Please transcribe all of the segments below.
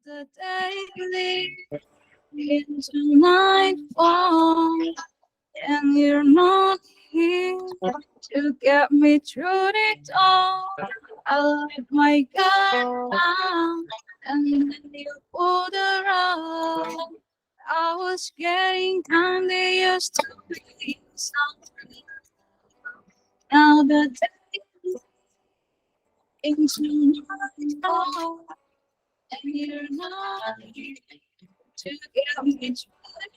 The day leads into nightfall, and you're not here to get me through it all. I let my guard down, and then you pulled the rug. I was getting kinda used to being something. Now the day into nightfall, and you're not here to get me through it.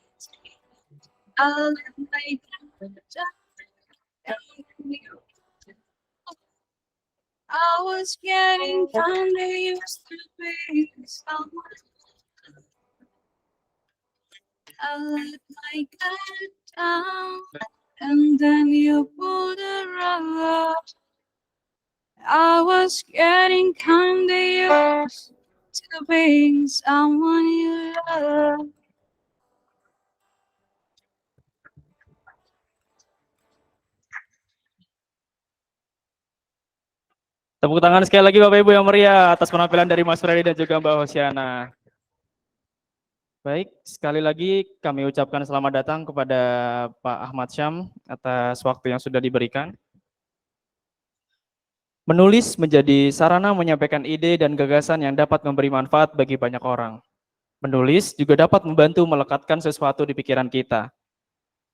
I let my guard down, and you. I was getting kinda used to being someone. I let my guard down, and then you pulled the rug. I was getting kinda used to being someone you love. Tepuk tangan sekali lagi Bapak Ibu yang meriah atas penampilan dari Mas Freddy dan juga Mbak Hosiana. Baik, sekali lagi kami ucapkan selamat datang kepada Pak Ahmad Syam atas waktu yang sudah diberikan. Menulis menjadi sarana menyampaikan ide dan gagasan yang dapat memberi manfaat bagi banyak orang. Menulis juga dapat membantu melekatkan sesuatu di pikiran kita.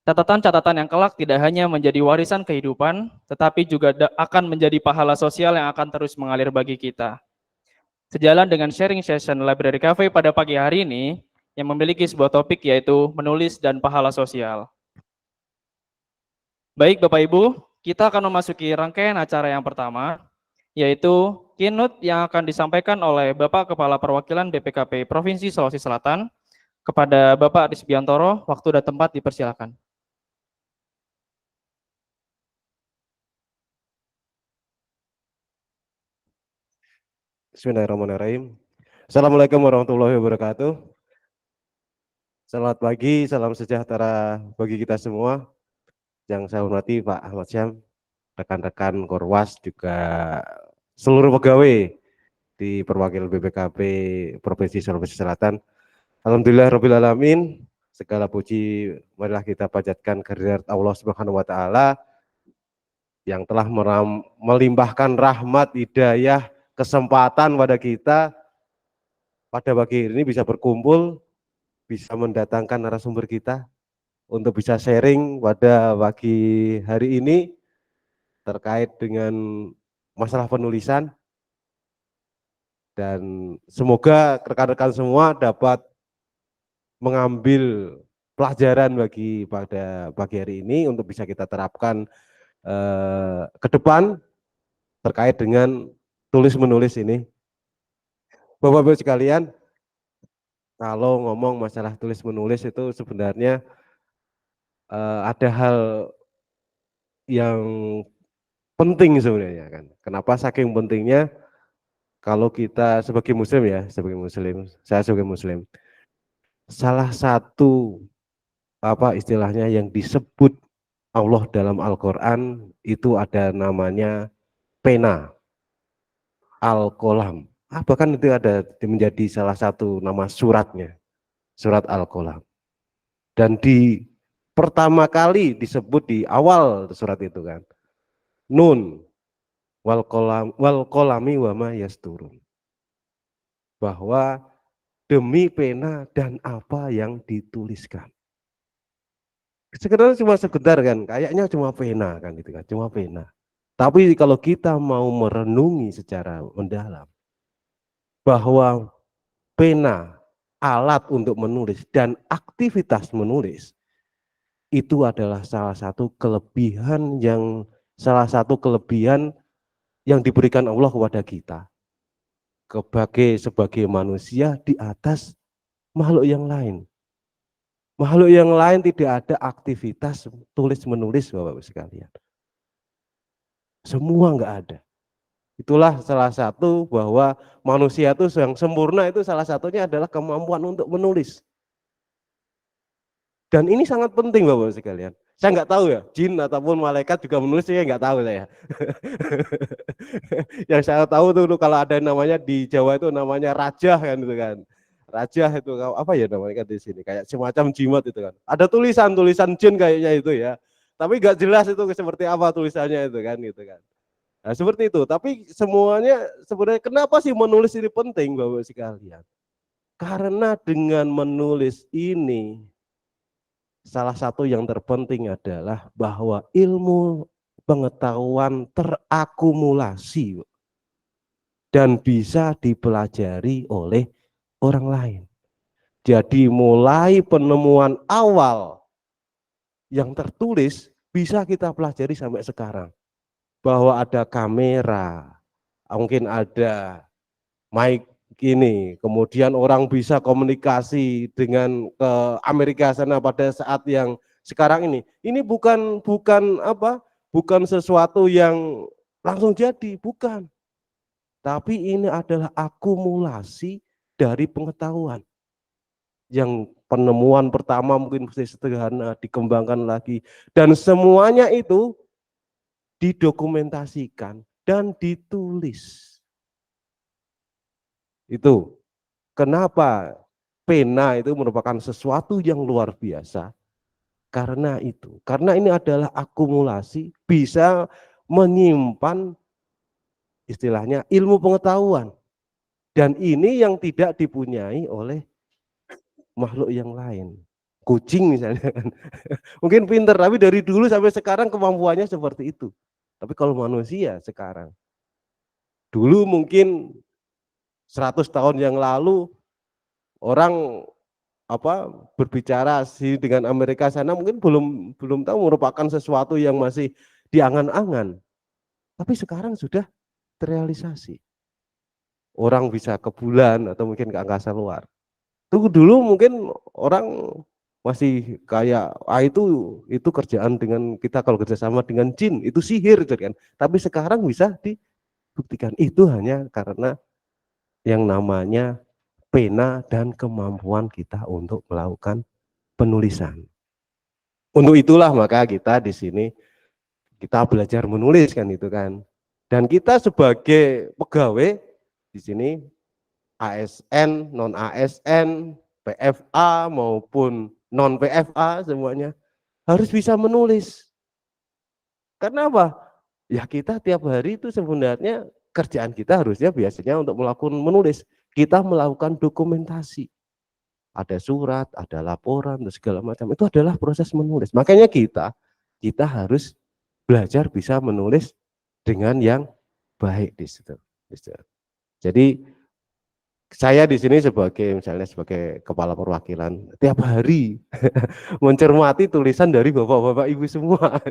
Catatan-catatan yang kelak tidak hanya menjadi warisan kehidupan, tetapi juga akan menjadi pahala sosial yang akan terus mengalir bagi kita. Sejalan dengan sharing session Library Cafe pada pagi hari ini, yang memiliki sebuah topik yaitu menulis dan pahala sosial. Baik Bapak Ibu, kita akan memasuki rangkaian acara yang pertama, yaitu keynote yang akan disampaikan oleh Bapak Kepala Perwakilan BPKP Provinsi Sulawesi Selatan. Kepada Bapak Aris Biantoro, waktu dan tempat dipersilakan. Bismillahirrahmanirrahim. Assalamualaikum warahmatullahi wabarakatuh. Selamat pagi, salam sejahtera bagi kita semua. Yang saya hormati Pak Ahmad Syam, rekan-rekan Korwas, juga seluruh pegawai di perwakilan BPKP Provinsi Sulawesi Selatan. Alhamdulillahirrahmanirrahim. Segala puji marilah kita panjatkan kehadirat Allah Subhanahu wa Ta'ala yang telah melimpahkan rahmat, hidayah, kesempatan pada kita pada pagi ini bisa berkumpul, bisa mendatangkan narasumber kita untuk bisa sharing pada pagi hari ini terkait dengan masalah penulisan, dan semoga rekan-rekan semua dapat mengambil pelajaran pada pagi hari ini untuk bisa kita terapkan ke depan terkait dengan tulis menulis ini. Bapak-bapak sekalian, kalau ngomong masalah tulis menulis itu sebenarnya ada hal yang penting sebenarnya kan. Kenapa saking pentingnya? Kalau kita sebagai muslim ya, saya sebagai muslim, salah satu apa istilahnya yang disebut Allah dalam Al-Quran itu ada namanya pena, Al-Qalam. Bahkan itu ada menjadi salah satu nama suratnya, surat Al-Qalam. Dan di pertama kali disebut di awal surat itu kan, Nun wal qalami wa ma yasturun, bahwa demi pena dan apa yang dituliskan. Sekedar cuma sekedar kan, kayaknya cuma pena kan gitu kan, cuma pena. Tapi kalau kita mau merenungi secara mendalam bahwa pena, alat untuk menulis dan aktivitas menulis itu adalah salah satu kelebihan yang diberikan Allah kepada kita sebagai manusia di atas makhluk yang lain. Makhluk yang lain tidak ada aktivitas tulis menulis, Bapak-Bapak sekalian. Semua enggak ada. Itulah salah satu bahwa manusia itu yang sempurna itu salah satunya adalah kemampuan untuk menulis. Dan ini sangat penting Bapak-Bapak sekalian. Saya nggak tahu ya, jin ataupun malaikat juga menulis, saya nggak tahu saya. Yang saya tahu tuh kalau ada namanya di Jawa itu namanya raja kan gitu kan. raja itu apa ya namanya kan di sini kayak semacam jimat itu kan. Ada tulisan jin kayaknya itu ya. Tapi nggak jelas itu seperti apa tulisannya itu kan gitu kan. Nah, seperti itu. Tapi semuanya sebenarnya kenapa sih menulis ini penting Bapak sekalian? Karena dengan menulis ini salah satu yang terpenting adalah bahwa ilmu pengetahuan terakumulasi dan bisa dipelajari oleh orang lain. Jadi mulai penemuan awal yang tertulis bisa kita pelajari sampai sekarang. Bahwa ada kamera, mungkin ada mic ini, kemudian orang bisa komunikasi dengan ke Amerika sana pada saat yang sekarang ini. Ini bukan sesuatu yang langsung jadi, bukan. Tapi ini adalah akumulasi dari pengetahuan. Yang penemuan pertama mungkin masih sederhana, dikembangkan lagi. Dan semuanya itu didokumentasikan dan ditulis. Itu kenapa pena itu merupakan sesuatu yang luar biasa. Karena itu, karena ini adalah akumulasi, bisa menyimpan istilahnya ilmu pengetahuan. Dan ini yang tidak dipunyai oleh makhluk yang lain. Kucing misalnya kan. Mungkin pinter, tapi dari dulu sampai sekarang kemampuannya seperti itu. Tapi kalau manusia sekarang, dulu mungkin 100 tahun yang lalu orang berbicara sih dengan Amerika sana mungkin belum tahu merupakan sesuatu yang masih diangan-angan. Tapi sekarang sudah terrealisasi. Orang bisa ke bulan atau mungkin ke angkasa luar. Itu dulu mungkin orang masih kayak itu kerjaan dengan kita kalau kerjasama dengan jin itu sihir gitu kan. Tapi sekarang bisa dibuktikan itu hanya karena yang namanya pena dan kemampuan kita untuk melakukan penulisan. Untuk itulah maka kita di sini kita belajar menulis kan itu kan. Dan kita sebagai pegawai di sini ASN, non ASN, PFA maupun non PFA semuanya harus bisa menulis. Karena apa? Ya kita tiap hari itu sebenarnya kerjaan kita harusnya biasanya untuk melakukan menulis. Kita melakukan dokumentasi. Ada surat, ada laporan, dan segala macam. Itu adalah proses menulis. Makanya kita harus belajar bisa menulis dengan yang baik di situ. Jadi saya di sini sebagai kepala perwakilan tiap hari mencermati tulisan dari bapak-bapak ibu semua.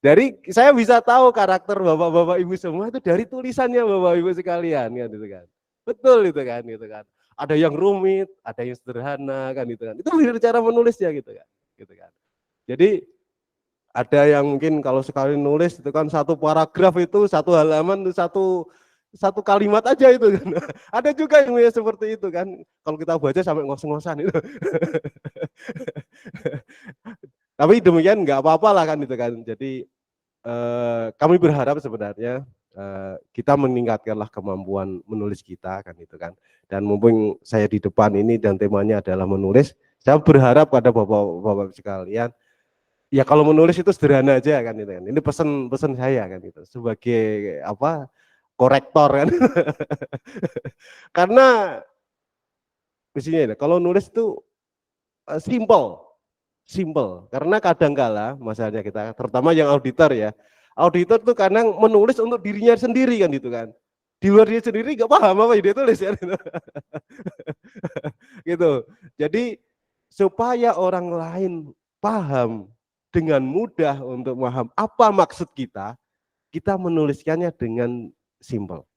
Dari saya bisa tahu karakter bapak-bapak ibu semua itu dari tulisannya bapak ibu sekalian kan itu kan. Betul itu kan gitu kan. Ada yang rumit, ada yang sederhana kan itu kan. Itu cara menulisnya gitu kan. Gitu kan. Jadi ada yang mungkin kalau sekali nulis itu kan satu paragraf itu satu halaman itu satu kalimat aja itu kan. Ada juga yang seperti itu kan. Kalau kita baca sampai ngos-ngosan itu. Tapi demikian nggak apa-apa lah kan itu kan. Jadi kami berharap sebenarnya kita meningkatkanlah kemampuan menulis kita kan itu kan. Dan mumpung saya di depan ini dan temanya adalah menulis, saya berharap pada bapak-bapak sekalian, ya kalau menulis itu sederhana aja kan itu kan. Ini pesan saya kan itu sebagai korektor kan. Karena mestinya kalau nulis itu simple. Karena kadangkala masalahnya kita, terutama yang auditor ya, auditor tuh kadang menulis untuk dirinya sendiri kan gitu kan. Di luar dia sendiri nggak paham apa yang dia tulis kan. Gitu. Jadi supaya orang lain paham dengan mudah untuk paham apa maksud kita menuliskannya dengan simple.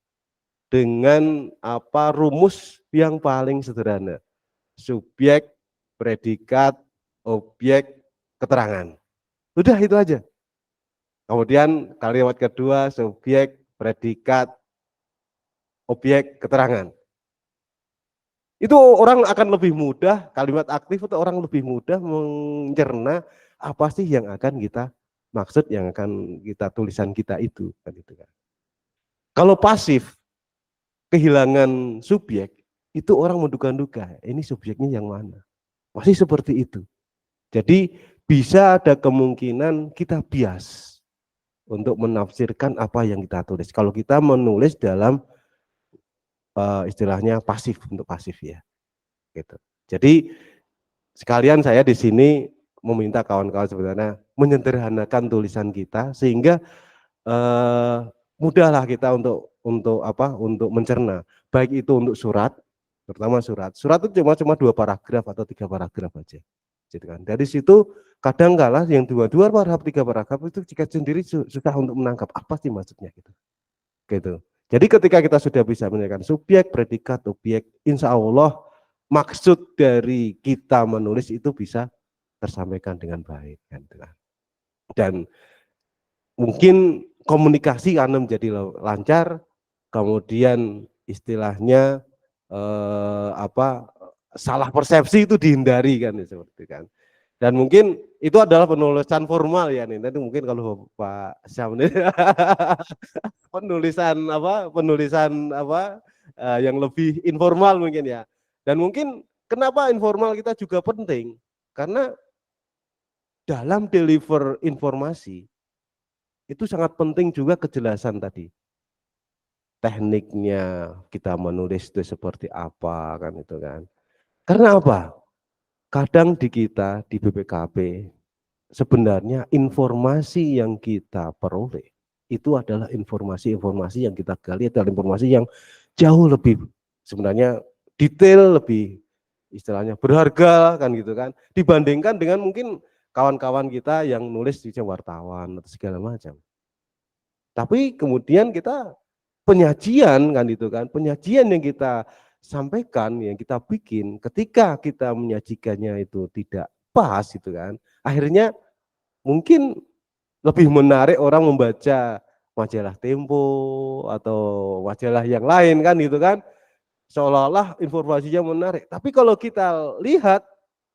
Dengan rumus yang paling sederhana. Subjek, predikat, objek, keterangan. Udah itu aja. Kemudian kalimat kedua, subjek, predikat, objek, keterangan. Itu orang akan lebih mudah, kalimat aktif itu orang lebih mudah mencerna apa sih yang akan kita maksud, yang akan kita tulisan kita itu. Kan. Kalau pasif, kehilangan subjek, itu orang menduga-duga, ini subjeknya yang mana? Masih seperti itu. Jadi bisa ada kemungkinan kita bias untuk menafsirkan apa yang kita tulis. Kalau kita menulis dalam istilahnya pasif, untuk pasif ya, gitu. Jadi sekalian saya di sini meminta kawan-kawan sebenarnya menyederhanakan tulisan kita sehingga mudahlah kita untuk mencerna, baik itu untuk surat, terutama surat itu cuma 2 paragraf atau 3 paragraf aja, gitu kan. Dari situ kadang kala yang 2 paragraf 3 paragraf itu jika sendiri susah untuk menangkap apa sih maksudnya gitu. Jadi ketika kita sudah bisa menyediakan subjek, predikat, objek, insya Allah maksud dari kita menulis itu bisa tersampaikan dengan baik kan. Dan mungkin komunikasi karena menjadi lancar, kemudian istilahnya salah persepsi itu dihindari kan seperti itu kan. Dan mungkin itu adalah penulisan formal ya nih. Nanti mungkin kalau Pak Syam ini penulisan yang lebih informal mungkin ya. Dan mungkin kenapa informal kita juga penting? Karena dalam deliver informasi itu sangat penting juga kejelasan tadi. Tekniknya kita menulis itu seperti apa kan itu kan. Karena apa? Kadang di kita di BPKP sebenarnya informasi yang kita peroleh itu adalah informasi-informasi yang kita gali adalah informasi yang jauh lebih sebenarnya detail, lebih istilahnya berharga kan gitu kan, dibandingkan dengan mungkin kawan-kawan kita yang nulis di wartawan atau segala macam. Tapi kemudian kita penyajian kan itu kan, penyajian yang kita sampaikan, yang kita bikin, ketika kita menyajikannya itu tidak pas itu kan, akhirnya mungkin lebih menarik orang membaca majalah Tempo atau majalah yang lain kan gitu kan, seolah-olah informasinya menarik. Tapi kalau kita lihat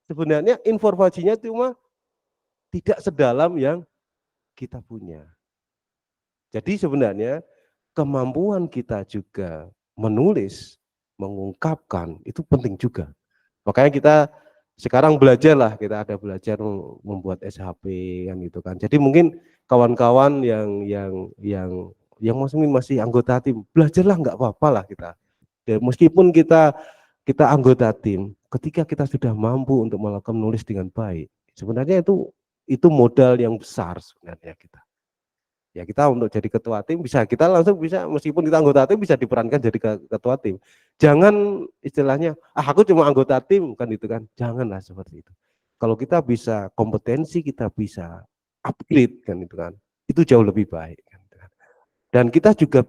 sebenarnya informasinya cuma tidak sedalam yang kita punya. Jadi sebenarnya kemampuan kita juga menulis, mengungkapkan itu penting juga. Makanya kita sekarang belajar lah, kita ada belajar membuat SHP kan gitu kan. Jadi mungkin kawan-kawan yang masih anggota tim, belajarlah nggak apa-apa lah kita. Ya, meskipun kita anggota tim, ketika kita sudah mampu untuk melakukan menulis dengan baik, sebenarnya itu modal yang besar sebenarnya kita. Ya kita untuk jadi ketua tim kita langsung bisa meskipun kita anggota tim bisa diperankan jadi ketua tim. Jangan istilahnya aku cuma anggota tim kan itu kan. Janganlah seperti itu. Kalau kita bisa kompetensi kita bisa upgrade kan itu kan. Itu jauh lebih baik kan. Dan kita juga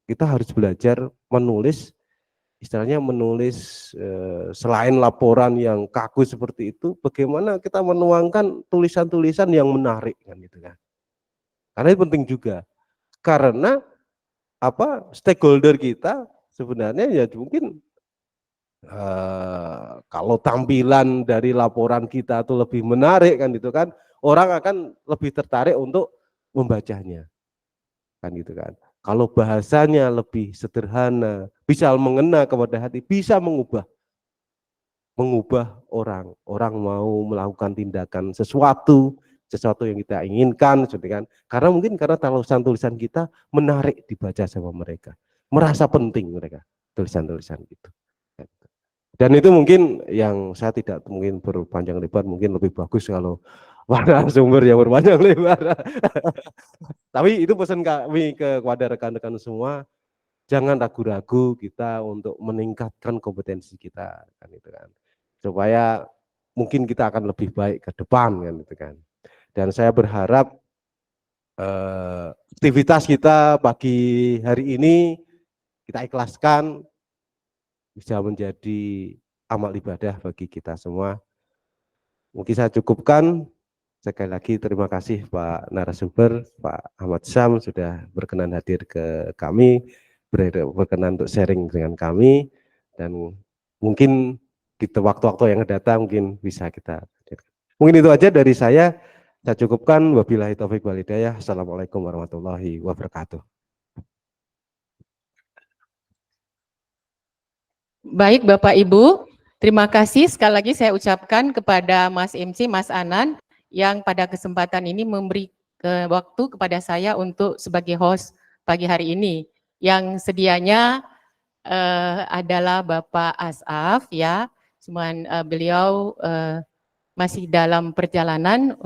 kita harus belajar menulis istilahnya menulis selain laporan yang kaku seperti itu bagaimana kita menuangkan tulisan-tulisan yang menarik kan gitu kan. Karena itu penting juga. Karena stakeholder kita sebenarnya ya mungkin kalau tampilan dari laporan kita itu lebih menarik kan gitu kan, orang akan lebih tertarik untuk membacanya. Kan gitu kan. Kalau bahasanya lebih sederhana, bisa mengena kepada hati, bisa mengubah orang mau melakukan tindakan sesuatu yang kita inginkan, kan? Karena mungkin karena tulisan kita menarik dibaca sama mereka, merasa penting mereka tulisan-tulisan itu. Dan itu mungkin yang saya tidak mungkin berpanjang lebar, mungkin lebih bagus kalau sumber yang berpanjang lebar. Tapi itu pesan kami kepada rekan-rekan semua, jangan ragu-ragu kita untuk meningkatkan kompetensi kita, kan itu kan, supaya mungkin kita akan lebih baik ke depan kan itu kan. Dan saya berharap aktivitas kita pagi hari ini kita ikhlaskan bisa menjadi amal ibadah bagi kita semua. Mungkin saya cukupkan. Sekali lagi terima kasih Pak narasumber, Pak Ahmad Syam sudah berkenan hadir ke kami, berkenan untuk sharing dengan kami, dan mungkin di waktu-waktu yang datang mungkin bisa kita. Mungkin itu aja dari saya cukupkan. Wabillahi taufik wal hidayah. Assalamualaikum warahmatullahi wabarakatuh. Baik Bapak Ibu, terima kasih sekali lagi saya ucapkan kepada Mas MC, Mas Anan yang pada kesempatan ini memberi waktu kepada saya untuk sebagai host pagi hari ini. Yang sedianya adalah Bapak Asaf ya, cuman beliau masih dalam perjalanan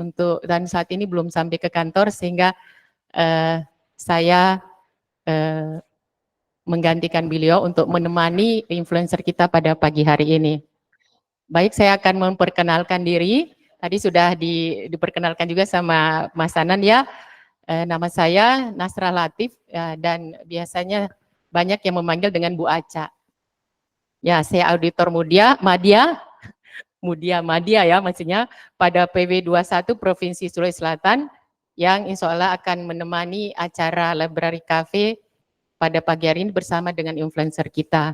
dan saat ini belum sampai ke kantor sehingga saya menggantikan beliau untuk menemani influencer kita pada pagi hari ini. Baik, saya akan memperkenalkan diri. Tadi sudah diperkenalkan juga sama Mas Anan ya. Nama saya Nasra Latif dan biasanya banyak yang memanggil dengan Bu Aca. Ya, saya auditor Madya ya maksudnya pada PW 21 Provinsi Sulawesi Selatan yang insya Allah akan menemani acara Library Cafe pada pagi hari ini bersama dengan influencer kita.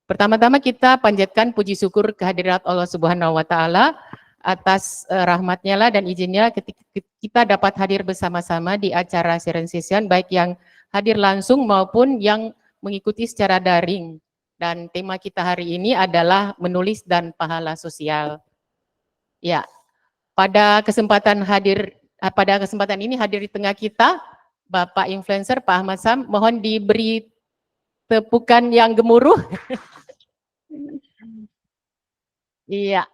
Pertama-tama kita panjatkan puji syukur kehadirat Allah Subhanahu wa Ta'ala atas rahmatnya lah dan izinnya ketika kita dapat hadir bersama-sama di acara sharing session baik yang hadir langsung maupun yang mengikuti secara daring. Dan tema kita hari ini adalah menulis dan pahala sosial. Ya, pada kesempatan ini hadir di tengah kita Bapak influencer Pak Ahmad Sam, mohon diberi tepukan yang gemuruh. Iya.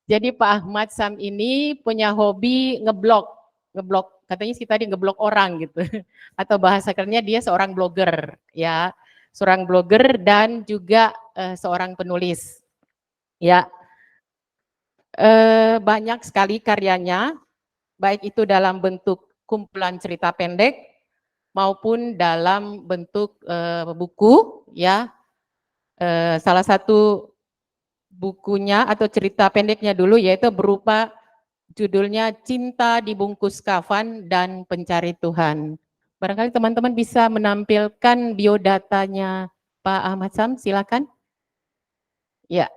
Jadi Pak Ahmad Sam ini punya hobi ngeblog. Katanya sih tadi ngeblog orang gitu. Atau bahasa kerennya dia seorang blogger ya. Seorang blogger dan juga seorang penulis. Ya. Banyak sekali karyanya, baik itu dalam bentuk kumpulan cerita pendek maupun dalam bentuk buku ya. Salah satu bukunya atau cerita pendeknya dulu yaitu berupa judulnya Cinta Dibungkus Kafan dan Pencari Tuhan. Barangkali teman-teman bisa menampilkan biodatanya Pak Ahmad Sam, silakan. Ya.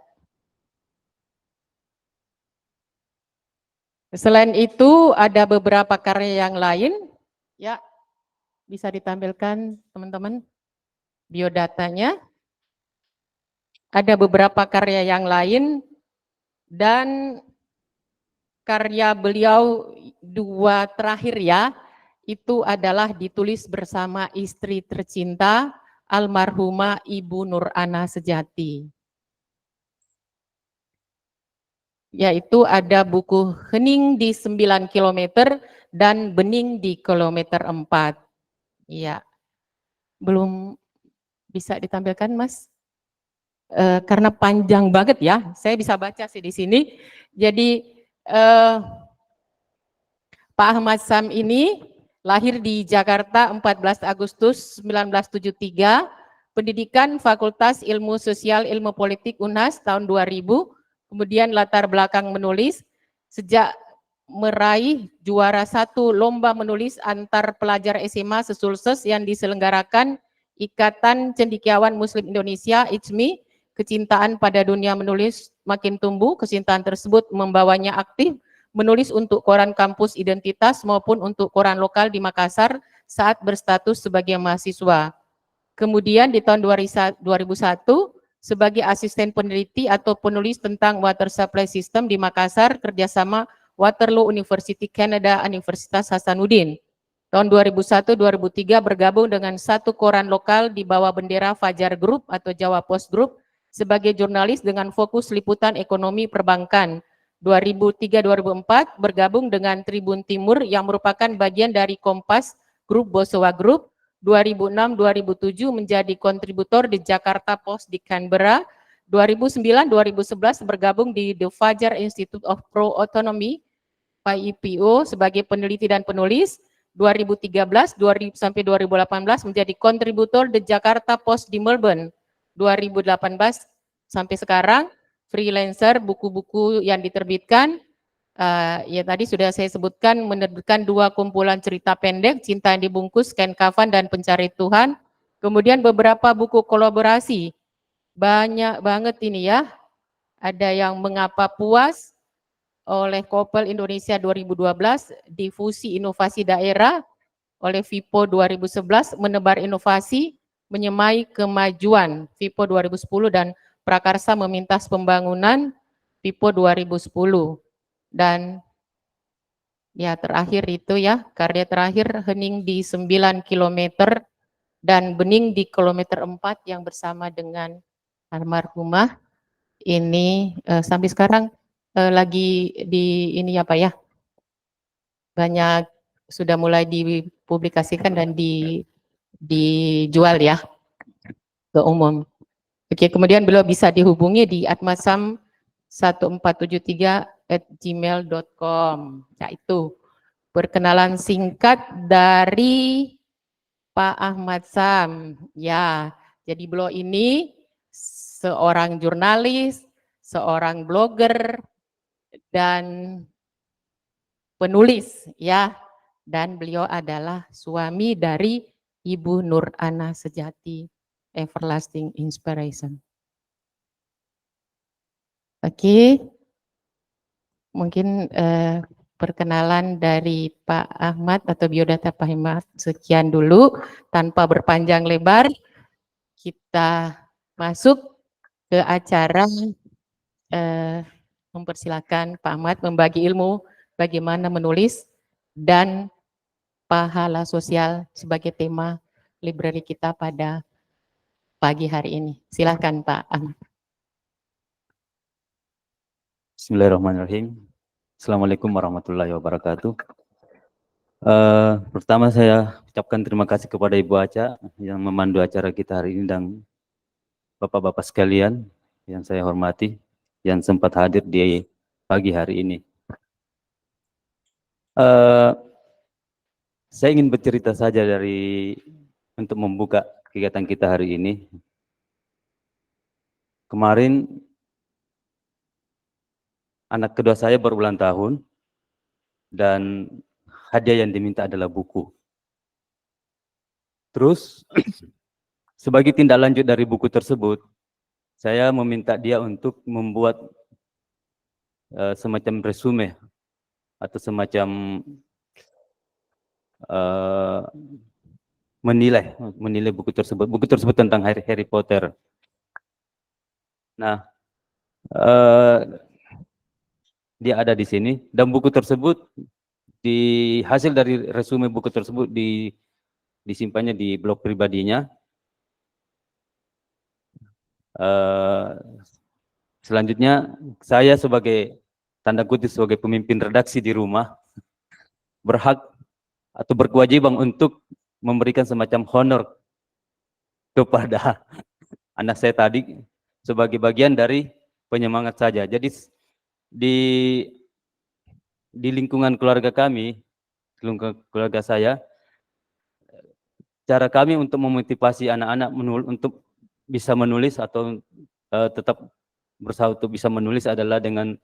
Selain itu ada beberapa karya yang lain, ya bisa ditampilkan teman-teman biodatanya. Ada beberapa karya yang lain dan karya beliau dua terakhir ya, itu adalah ditulis bersama istri tercinta almarhumah Ibu Nur Ana Sejati. Yaitu ada buku Hening di 9 km dan Bening di kilometer 4. Iya. Belum bisa ditampilkan, Mas? Karena panjang banget ya. Saya bisa baca sih di sini. Jadi Pak Ahmad Sam ini lahir di Jakarta 14 Agustus 1973, pendidikan Fakultas Ilmu Sosial Ilmu Politik UNHAS tahun 2000, kemudian latar belakang menulis, sejak meraih juara 1 lomba menulis antar pelajar SMA Sesulses yang diselenggarakan Ikatan Cendekiawan Muslim Indonesia (ICMI), kecintaan pada dunia menulis makin tumbuh, kecintaan tersebut membawanya aktif menulis untuk koran kampus identitas maupun untuk koran lokal di Makassar saat berstatus sebagai mahasiswa. Kemudian di tahun 2001 sebagai asisten peneliti atau penulis tentang water supply system di Makassar kerjasama Waterloo University Canada Universitas Hasanuddin. Tahun 2001-2003 bergabung dengan satu koran lokal di bawah bendera Fajar Group atau Jawa Post Group sebagai jurnalis dengan fokus liputan ekonomi perbankan. 2003-2004 bergabung dengan Tribun Timur yang merupakan bagian dari Kompas Group Bosowa Group. 2006-2007 menjadi kontributor di Jakarta Post di Canberra. 2009-2011 bergabung di The Fajar Institute of Pro Autonomy (PIPO) sebagai peneliti dan penulis. 2013 sampai 2018 menjadi kontributor di Jakarta Post di Melbourne. 2018 sampai sekarang freelancer, buku-buku yang diterbitkan, ya tadi sudah saya sebutkan, menerbitkan 2 kumpulan cerita pendek, Cinta yang Dibungkus, Kain Kafan, dan Pencari Tuhan. Kemudian beberapa buku kolaborasi, banyak banget ini ya, ada yang Mengapa Puas oleh Kopel Indonesia 2012, Difusi Inovasi Daerah oleh VIPO 2011, Menebar Inovasi, Menyemai Kemajuan FIPO 2010 dan Prakarsa Memintas Pembangunan FIPO 2010. Dan ya terakhir itu ya, karya terakhir Hening di 9 kilometer dan Bening di kilometer 4 yang bersama dengan almarhumah. Ini sampai sekarang lagi di ini apa ya, banyak sudah mulai dipublikasikan dan dijual ya ke umum. Oke, kemudian beliau bisa dihubungi di atmasam1473@gmail.com. Ya itu perkenalan singkat dari Pak Ahmad Sam. Ya, jadi beliau ini seorang jurnalis, seorang blogger, dan penulis ya. Dan beliau adalah suami dari Ibu Nur Ana Sejati, Everlasting Inspiration. Oke, mungkin perkenalan dari Pak Ahmad atau biodata Pak Ahmad sekian dulu, tanpa berpanjang lebar kita masuk ke acara. Mempersilakan Pak Ahmad membagi ilmu bagaimana menulis dan pahala sosial sebagai tema library kita pada pagi hari ini. Silakan Pak Ahmad. Bismillahirrahmanirrahim. Assalamualaikum warahmatullahi wabarakatuh. Pertama saya ucapkan terima kasih kepada Ibu Aca yang memandu acara kita hari ini dan Bapak-Bapak sekalian yang saya hormati yang sempat hadir di pagi hari ini. Saya ingin bercerita saja untuk membuka kegiatan kita hari ini. Kemarin anak kedua saya berulang tahun dan hadiah yang diminta adalah buku. Terus sebagai tindak lanjut dari buku tersebut, saya meminta dia untuk membuat semacam resume atau semacam menilai buku tersebut. Buku tersebut tentang Harry Potter. Nah, dia ada di sini dan buku tersebut hasil dari resume buku tersebut disimpannya di blog pribadinya. Selanjutnya saya sebagai tanda kutip sebagai pemimpin redaksi di rumah berhak atau berkewajiban untuk memberikan semacam honor kepada anak saya tadi sebagai bagian dari penyemangat saja. Jadi di lingkungan keluarga kami, keluarga saya, cara kami untuk memotivasi anak-anak untuk bisa menulis atau tetap berusaha untuk bisa menulis adalah dengan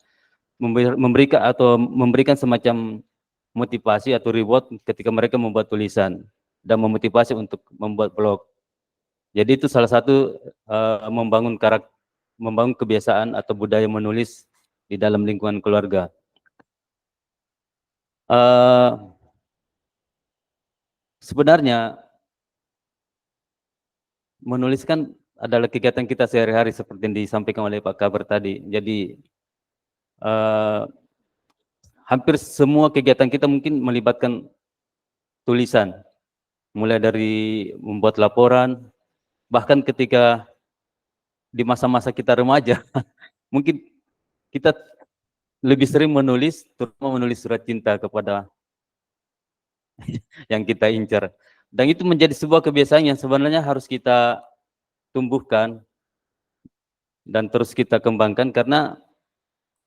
memberikan semacam motivasi atau reward ketika mereka membuat tulisan dan memotivasi untuk membuat blog. Jadi itu salah satu membangun kebiasaan atau budaya menulis di dalam lingkungan keluarga. Sebenarnya menulis kan adalah kegiatan kita sehari-hari seperti yang disampaikan oleh Pak Kabar tadi. Jadi hampir semua kegiatan kita mungkin melibatkan tulisan, mulai dari membuat laporan, bahkan ketika di masa-masa kita remaja, mungkin kita lebih sering menulis, terutama menulis surat cinta kepada yang kita incar. Dan itu menjadi sebuah kebiasaan yang sebenarnya harus kita tumbuhkan dan terus kita kembangkan, karena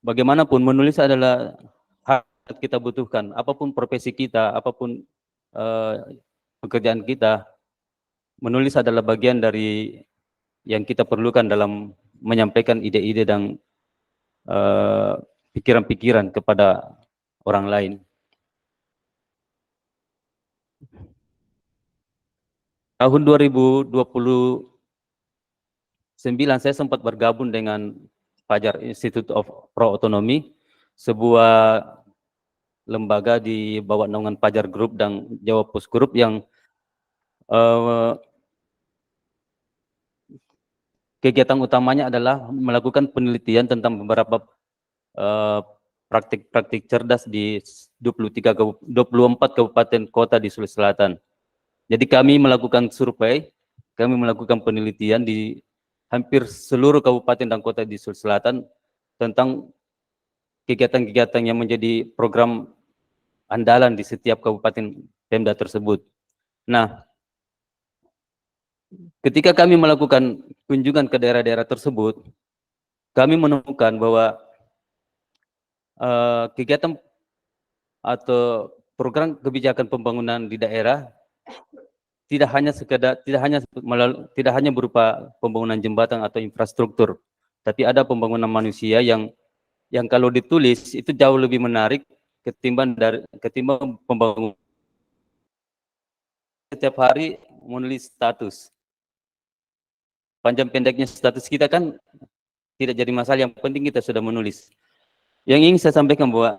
bagaimanapun menulis adalah hak kita butuhkan. Apapun profesi kita, apapun pekerjaan kita, menulis adalah bagian dari yang kita perlukan dalam menyampaikan ide-ide dan pikiran-pikiran kepada orang lain. Tahun 2029 saya sempat bergabung dengan Fajar Institute of Pro Autonomy, sebuah lembaga di bawah naungan Fajar Group dan Jawa Post Group yang kegiatan utamanya adalah melakukan penelitian tentang beberapa praktik-praktik cerdas di 24 kabupaten kota di Sulawesi Selatan. Jadi kami melakukan survei, kami melakukan penelitian di hampir seluruh kabupaten dan kota di Sulawesi Selatan tentang kegiatan-kegiatan yang menjadi program andalan di setiap kabupaten Pemda tersebut. Nah, ketika kami melakukan kunjungan ke daerah-daerah tersebut, kami menemukan bahwa kegiatan atau program kebijakan pembangunan di daerah tidak hanya berupa pembangunan jembatan atau infrastruktur, tapi ada pembangunan manusia yang kalau ditulis itu jauh lebih menarik ketimbang pembangunan. Setiap hari menulis status. Panjang pendeknya status kita kan tidak jadi masalah, yang penting kita sudah menulis. Yang ingin saya sampaikan bahwa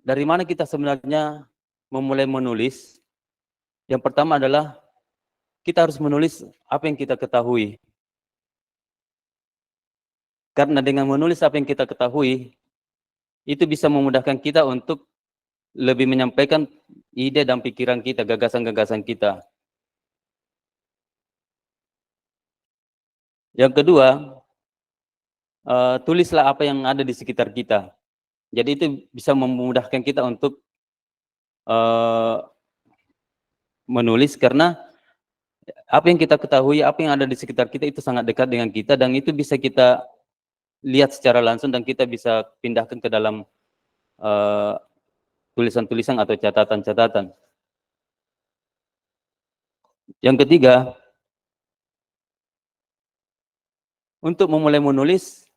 dari mana kita sebenarnya memulai menulis? Yang pertama adalah kita harus menulis apa yang kita ketahui. Karena dengan menulis apa yang kita ketahui, itu bisa memudahkan kita untuk lebih menyampaikan ide dan pikiran kita, gagasan-gagasan kita. Yang kedua, tulislah apa yang ada di sekitar kita. Jadi itu bisa memudahkan kita untuk menulis, karena apa yang kita ketahui, apa yang ada di sekitar kita itu sangat dekat dengan kita, dan itu bisa kita lihat secara langsung dan kita bisa pindahkan ke dalam tulisan-tulisan atau catatan-catatan. Yang ketiga, untuk memulai menulis,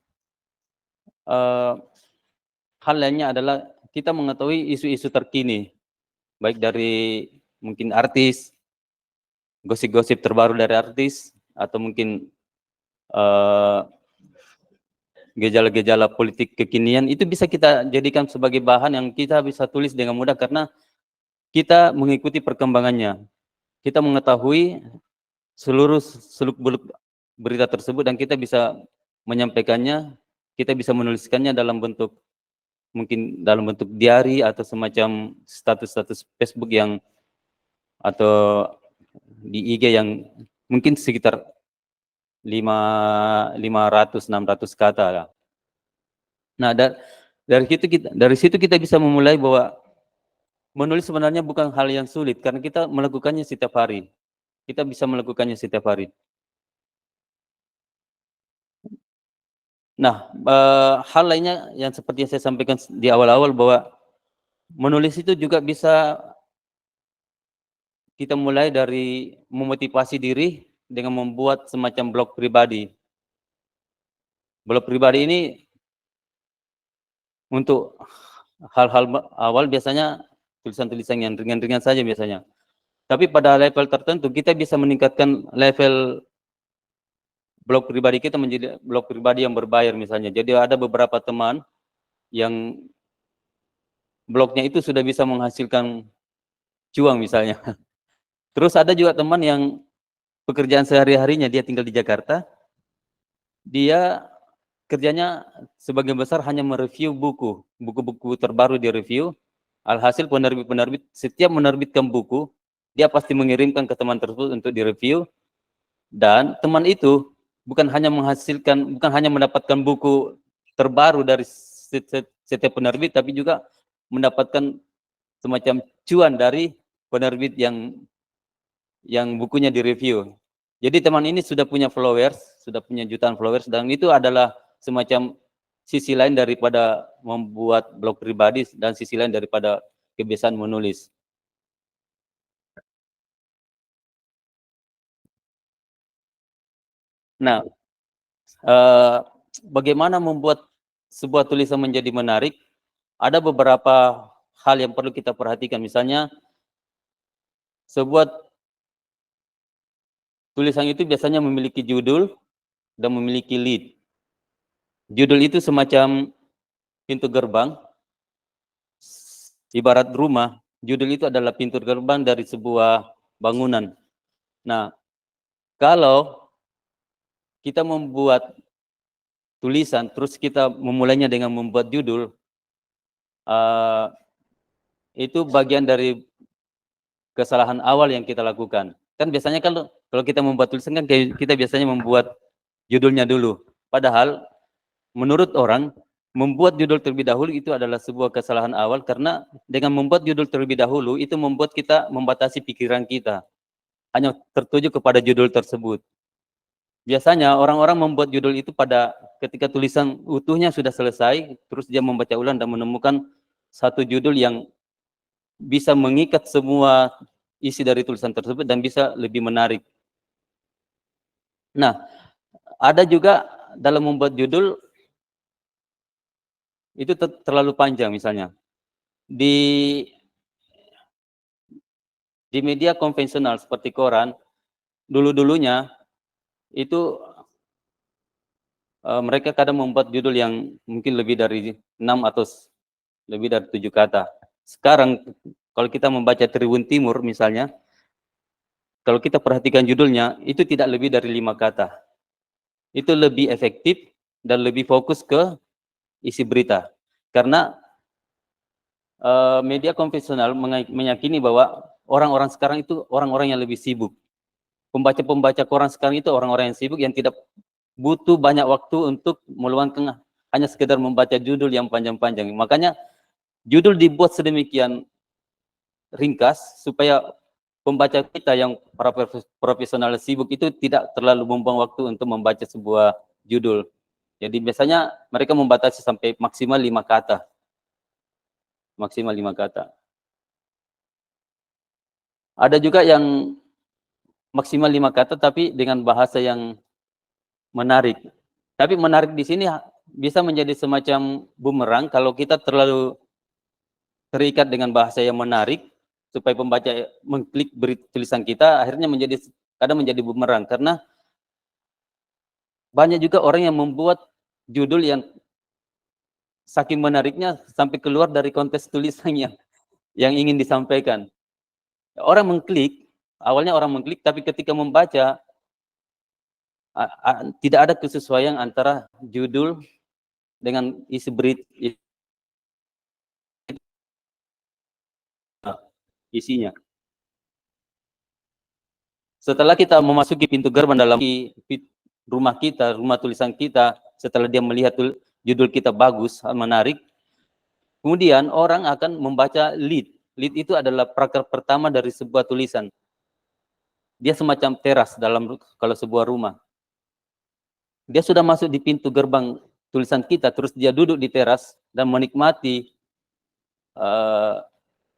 hal lainnya adalah kita mengetahui isu-isu terkini, baik dari mungkin artis, gosip-gosip terbaru dari artis, atau mungkin gejala-gejala politik kekinian, itu bisa kita jadikan sebagai bahan yang kita bisa tulis dengan mudah karena kita mengikuti perkembangannya. Kita mengetahui seluruh seluk-beluk berita tersebut dan kita bisa menyampaikannya, kita bisa menuliskannya dalam bentuk mungkin dalam bentuk diary atau semacam status-status Facebook yang atau di IG yang mungkin sekitar 500-600 kata lah. Nah, dari situ kita bisa memulai bahwa menulis sebenarnya bukan hal yang sulit karena kita melakukannya setiap hari. Kita bisa melakukannya setiap hari. Nah, hal lainnya yang seperti yang saya sampaikan di awal-awal bahwa menulis itu juga bisa kita mulai dari memotivasi diri dengan membuat semacam blog pribadi. Blog pribadi ini untuk hal-hal awal biasanya tulisan-tulisan yang ringan-ringan saja biasanya. Tapi pada level tertentu kita bisa meningkatkan level blog pribadi kita menjadi blog pribadi yang berbayar misalnya. Jadi ada beberapa teman yang blognya itu sudah bisa menghasilkan cuan misalnya. Terus ada juga teman yang pekerjaan sehari-harinya dia tinggal di Jakarta, dia kerjanya sebagian besar hanya mereview buku-buku terbaru dia review. Alhasil penerbit-penerbit setiap menerbitkan buku, dia pasti mengirimkan ke teman tersebut untuk direview, dan teman itu bukan hanya mendapatkan buku terbaru dari setiap penerbit, tapi juga mendapatkan semacam cuan dari penerbit yang bukunya direview. Jadi teman ini sudah punya followers, sudah punya jutaan followers, dan itu adalah semacam sisi lain daripada membuat blog pribadi dan sisi lain daripada kebiasaan menulis. Nah, bagaimana membuat sebuah tulisan menjadi menarik? Ada beberapa hal yang perlu kita perhatikan. Misalnya, sebuah tulisan itu biasanya memiliki judul dan memiliki lead. Judul itu semacam pintu gerbang. Ibarat rumah, judul itu adalah pintu gerbang dari sebuah bangunan. Nah, kalau kita membuat tulisan, terus kita memulainya dengan membuat judul, itu bagian dari kesalahan awal yang kita lakukan. Kan biasanya kalau kita membuat tulisan kan kita biasanya membuat judulnya dulu. Padahal menurut orang, membuat judul terlebih dahulu itu adalah sebuah kesalahan awal, karena dengan membuat judul terlebih dahulu itu membuat kita membatasi pikiran kita, hanya tertuju kepada judul tersebut. Biasanya orang-orang membuat judul itu pada ketika tulisan utuhnya sudah selesai, terus dia membaca ulang dan menemukan satu judul yang bisa mengikat semua isi dari tulisan tersebut dan bisa lebih menarik. Nah, ada juga dalam membuat judul itu terlalu panjang misalnya. Di media konvensional seperti koran, dulu-dulunya itu mereka kadang membuat judul yang mungkin lebih dari 6 atau lebih dari 7 kata. Sekarang kalau kita membaca Tribun Timur misalnya, kalau kita perhatikan judulnya, itu tidak lebih dari 5 kata. Itu lebih efektif dan lebih fokus ke isi berita. Karena media konvensional meyakini bahwa orang-orang sekarang itu orang-orang yang lebih sibuk. Pembaca-pembaca koran sekarang itu orang-orang yang sibuk, yang tidak butuh banyak waktu untuk meluangkan hanya sekedar membaca judul yang panjang-panjang. Makanya judul dibuat sedemikian ringkas supaya pembaca kita yang para profesional sibuk itu tidak terlalu membuang waktu untuk membaca sebuah judul. Jadi biasanya mereka membatasi sampai maksimal 5 kata. Maksimal 5 kata. Ada juga yang maksimal 5 kata tapi dengan bahasa yang menarik. Tapi menarik di sini bisa menjadi semacam bumerang kalau kita terlalu terikat dengan bahasa yang menarik, supaya pembaca mengklik tulisan kita, akhirnya kadang menjadi bumerang, karena banyak juga orang yang membuat judul yang saking menariknya sampai keluar dari konteks tulisannya yang ingin disampaikan. Orang mengklik, awalnya orang mengklik, tapi ketika membaca tidak ada kesesuaian antara judul dengan isi berita isinya. Setelah kita memasuki pintu gerbang dalam rumah kita, rumah tulisan kita, setelah dia melihat judul kita bagus, menarik, kemudian orang akan membaca lead. Lead itu adalah paragraf pertama dari sebuah tulisan. Dia semacam teras kalau sebuah rumah. Dia sudah masuk di pintu gerbang tulisan kita, terus dia duduk di teras dan menikmati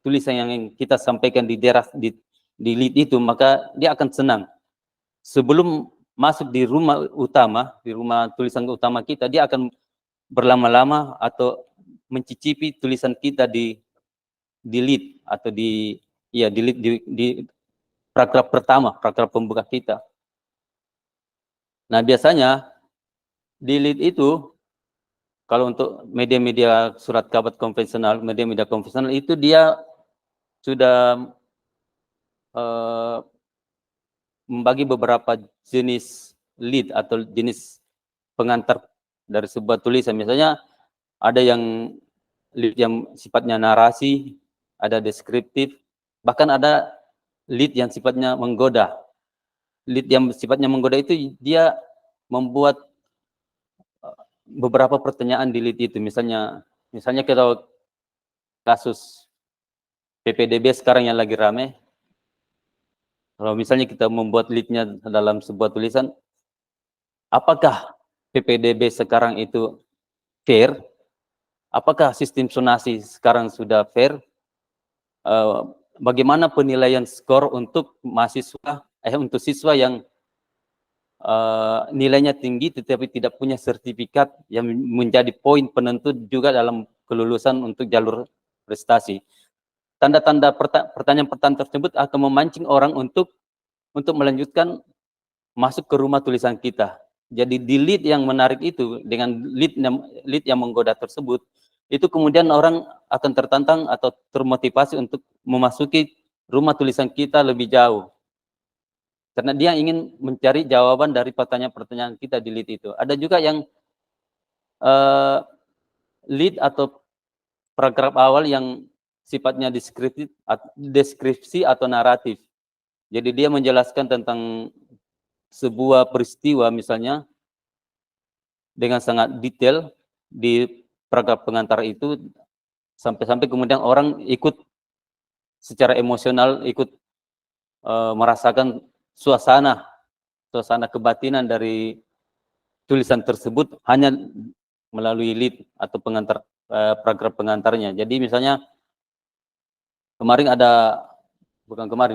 tulisan yang kita sampaikan di lead itu, maka dia akan senang. Sebelum masuk di rumah utama, di rumah tulisan utama kita, dia akan berlama-lama atau mencicipi tulisan kita di lead atau di paragraf pertama, paragraf pembuka kita. Nah, biasanya di lead itu, kalau untuk media-media surat kabar konvensional, media-media konvensional itu dia sudah membagi beberapa jenis lead atau jenis pengantar dari sebuah tulisan. Misalnya ada yang lead yang sifatnya narasi, ada deskriptif, bahkan ada lead yang sifatnya menggoda. Lead yang sifatnya menggoda itu dia membuat beberapa pertanyaan di lead itu. Misalnya kita kasus PPDB sekarang yang lagi rame. Kalau misalnya kita membuat lead-nya dalam sebuah tulisan, apakah PPDB sekarang itu fair? Apakah sistem zonasi sekarang sudah fair? Bagaimana penilaian skor untuk untuk siswa yang nilainya tinggi tetapi tidak punya sertifikat yang menjadi poin penentu juga dalam kelulusan untuk jalur prestasi. Tanda-tanda pertanyaan-pertanyaan tersebut akan memancing orang untuk melanjutkan masuk ke rumah tulisan kita. Jadi di lead yang menarik itu dengan lead yang menggoda tersebut, itu kemudian orang akan tertantang atau termotivasi untuk memasuki rumah tulisan kita lebih jauh. Karena dia ingin mencari jawaban dari pertanyaan-pertanyaan kita di lead itu. Ada juga yang lead atau paragraf awal yang sifatnya deskripsi atau naratif. Jadi dia menjelaskan tentang sebuah peristiwa misalnya dengan sangat detail di paragraf pengantar itu, sampai-sampai kemudian orang ikut secara emosional, ikut merasakan suasana kebatinan dari tulisan tersebut hanya melalui lead atau pengantar, paragraf pengantarnya. Jadi misalnya kemarin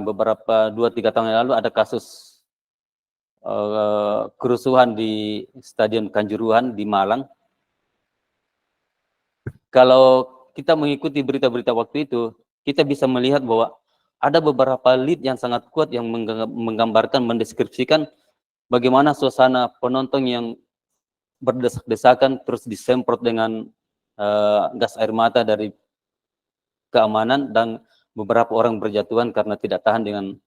beberapa 2-3 tahun yang lalu ada kasus kerusuhan di Stadion Kanjuruhan di Malang. Kalau kita mengikuti berita-berita waktu itu, kita bisa melihat bahwa ada beberapa lead yang sangat kuat yang menggambarkan, mendeskripsikan bagaimana suasana penonton yang berdesak-desakan terus disemprot dengan gas air mata dari keamanan, dan beberapa orang berjatuhan karena tidak tahan dengan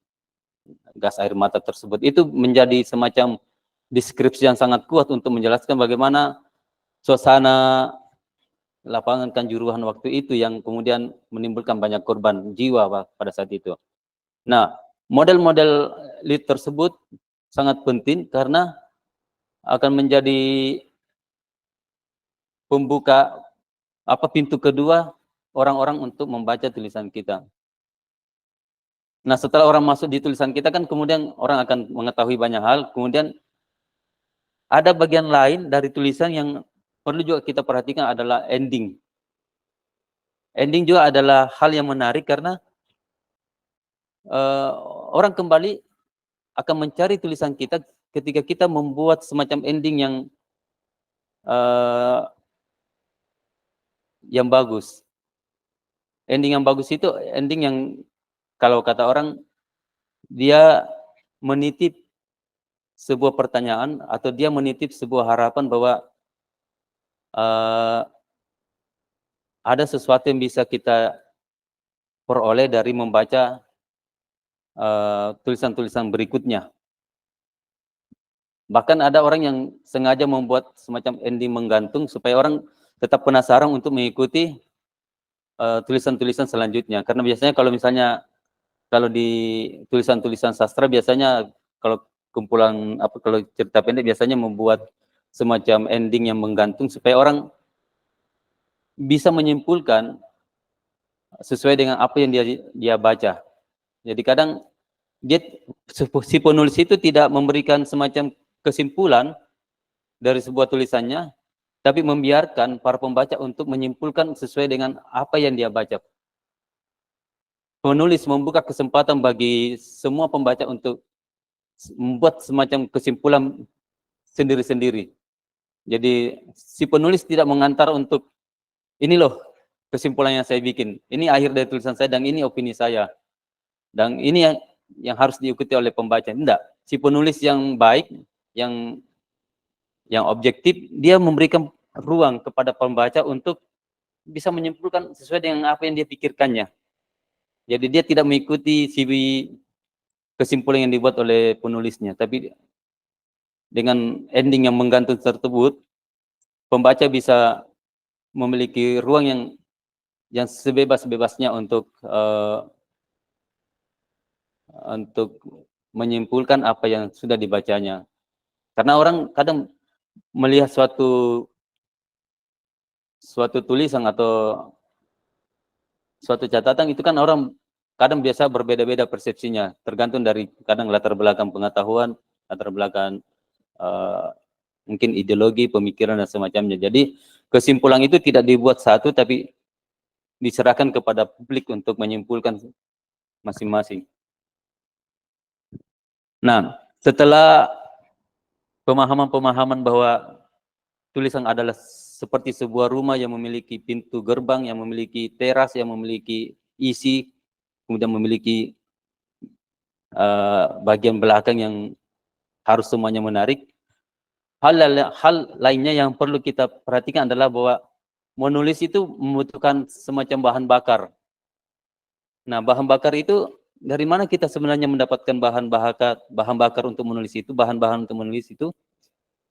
gas air mata tersebut. Itu menjadi semacam deskripsi yang sangat kuat untuk menjelaskan bagaimana suasana lapangan Kanjuruhan waktu itu yang kemudian menimbulkan banyak korban jiwa pada saat itu. Nah, model-model lead tersebut sangat penting karena akan menjadi pembuka pintu kedua orang-orang untuk membaca tulisan kita. Nah, setelah orang masuk di tulisan kita kan kemudian orang akan mengetahui banyak hal. Kemudian ada bagian lain dari tulisan yang perlu juga kita perhatikan adalah ending. Ending juga adalah hal yang menarik karena orang kembali akan mencari tulisan kita ketika kita membuat semacam ending yang bagus. Ending yang bagus itu ending yang kalau kata orang dia menitip sebuah pertanyaan atau dia menitip sebuah harapan bahwa ada sesuatu yang bisa kita peroleh dari membaca tulisan-tulisan berikutnya. Bahkan ada orang yang sengaja membuat semacam ending menggantung supaya orang tetap penasaran untuk mengikuti tulisan-tulisan selanjutnya. Karena biasanya kalau di tulisan-tulisan sastra biasanya kalau kalau cerita pendek biasanya membuat semacam ending yang menggantung supaya orang bisa menyimpulkan sesuai dengan apa yang dia baca. Jadi kadang si penulis itu tidak memberikan semacam kesimpulan dari sebuah tulisannya, tapi membiarkan para pembaca untuk menyimpulkan sesuai dengan apa yang dia baca. Penulis membuka kesempatan bagi semua pembaca untuk membuat semacam kesimpulan sendiri-sendiri. Jadi si penulis tidak mengantar untuk ini loh kesimpulan yang saya bikin, ini akhir dari tulisan saya dan ini opini saya, dan ini yang harus diikuti oleh pembaca. Tidak, si penulis yang baik, yang objektif, dia memberikan ruang kepada pembaca untuk bisa menyimpulkan sesuai dengan apa yang dia pikirkannya. Jadi dia tidak mengikuti kesimpulan yang dibuat oleh penulisnya, tapi dengan ending yang menggantung tersebut, pembaca bisa memiliki ruang yang sebebas-bebasnya untuk menyimpulkan apa yang sudah dibacanya. Karena orang kadang melihat suatu tulisan atau suatu catatan itu kan orang kadang biasa berbeda-beda persepsinya, tergantung dari kadang latar belakang pengetahuan, latar belakang mungkin ideologi, pemikiran dan semacamnya. Jadi kesimpulan itu tidak dibuat satu, tapi diserahkan kepada publik untuk menyimpulkan masing-masing. Nah, setelah pemahaman-pemahaman bahwa tulisan adalah seperti sebuah rumah yang memiliki pintu gerbang, yang memiliki teras, yang memiliki isi, kemudian memiliki bagian belakang yang harus semuanya menarik. Hal lainnya yang perlu kita perhatikan adalah bahwa menulis itu membutuhkan semacam bahan bakar. Nah, bahan bakar itu dari mana kita sebenarnya mendapatkan bahan bakar untuk menulis itu, bahan-bahan untuk menulis itu?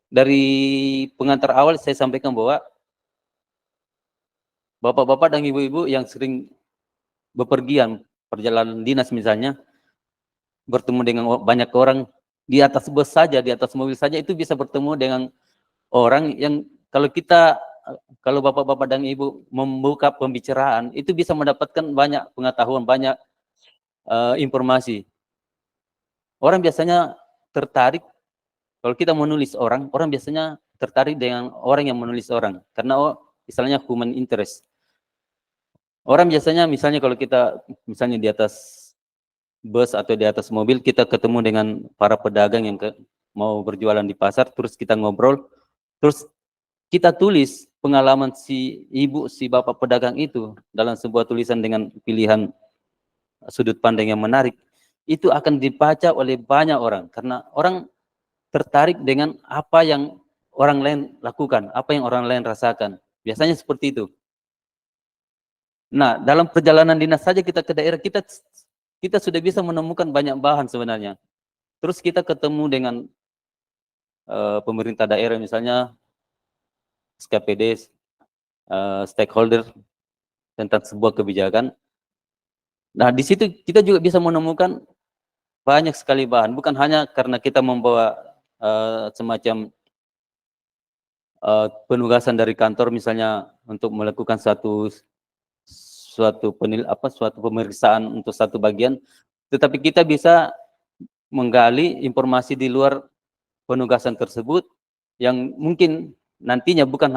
Dari pengantar awal saya sampaikan bahwa bapak-bapak dan ibu-ibu yang sering bepergian, perjalanan dinas misalnya, bertemu dengan banyak orang di atas bus saja, di atas mobil saja, itu bisa bertemu dengan orang yang kalau bapak-bapak dan ibu membuka pembicaraan, itu bisa mendapatkan banyak pengetahuan, banyak informasi. Orang biasanya tertarik, kalau kita menulis orang biasanya tertarik dengan orang yang menulis orang, karena istilahnya human interest. Orang biasanya misalnya kalau kita misalnya di atas bus atau di atas mobil, kita ketemu dengan para pedagang yang mau berjualan di pasar, terus kita ngobrol, terus kita tulis pengalaman si ibu, si bapak pedagang itu dalam sebuah tulisan dengan pilihan sudut pandang yang menarik, itu akan dibaca oleh banyak orang, karena orang tertarik dengan apa yang orang lain lakukan, apa yang orang lain rasakan. Biasanya seperti itu. Nah, dalam perjalanan dinas saja kita ke daerah, kita sudah bisa menemukan banyak bahan sebenarnya. Terus kita ketemu dengan pemerintah daerah misalnya, SKPD, stakeholder tentang sebuah kebijakan. Nah, di situ kita juga bisa menemukan banyak sekali bahan, bukan hanya karena kita membawa semacam penugasan dari kantor misalnya untuk melakukan suatu pemeriksaan untuk satu bagian, tetapi kita bisa menggali informasi di luar penugasan tersebut yang mungkin nantinya bukan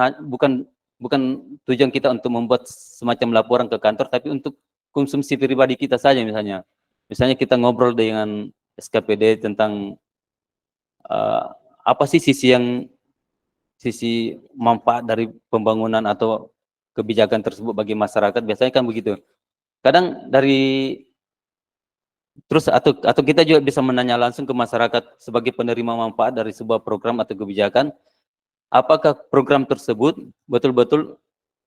tujuan kita untuk membuat semacam laporan ke kantor, tapi untuk konsumsi pribadi kita saja misalnya. Misalnya kita ngobrol dengan SKPD tentang apa sih sisi manfaat dari pembangunan atau kebijakan tersebut bagi masyarakat, biasanya kan begitu. Kadang atau kita juga bisa menanya langsung ke masyarakat sebagai penerima manfaat dari sebuah program atau kebijakan, apakah program tersebut betul-betul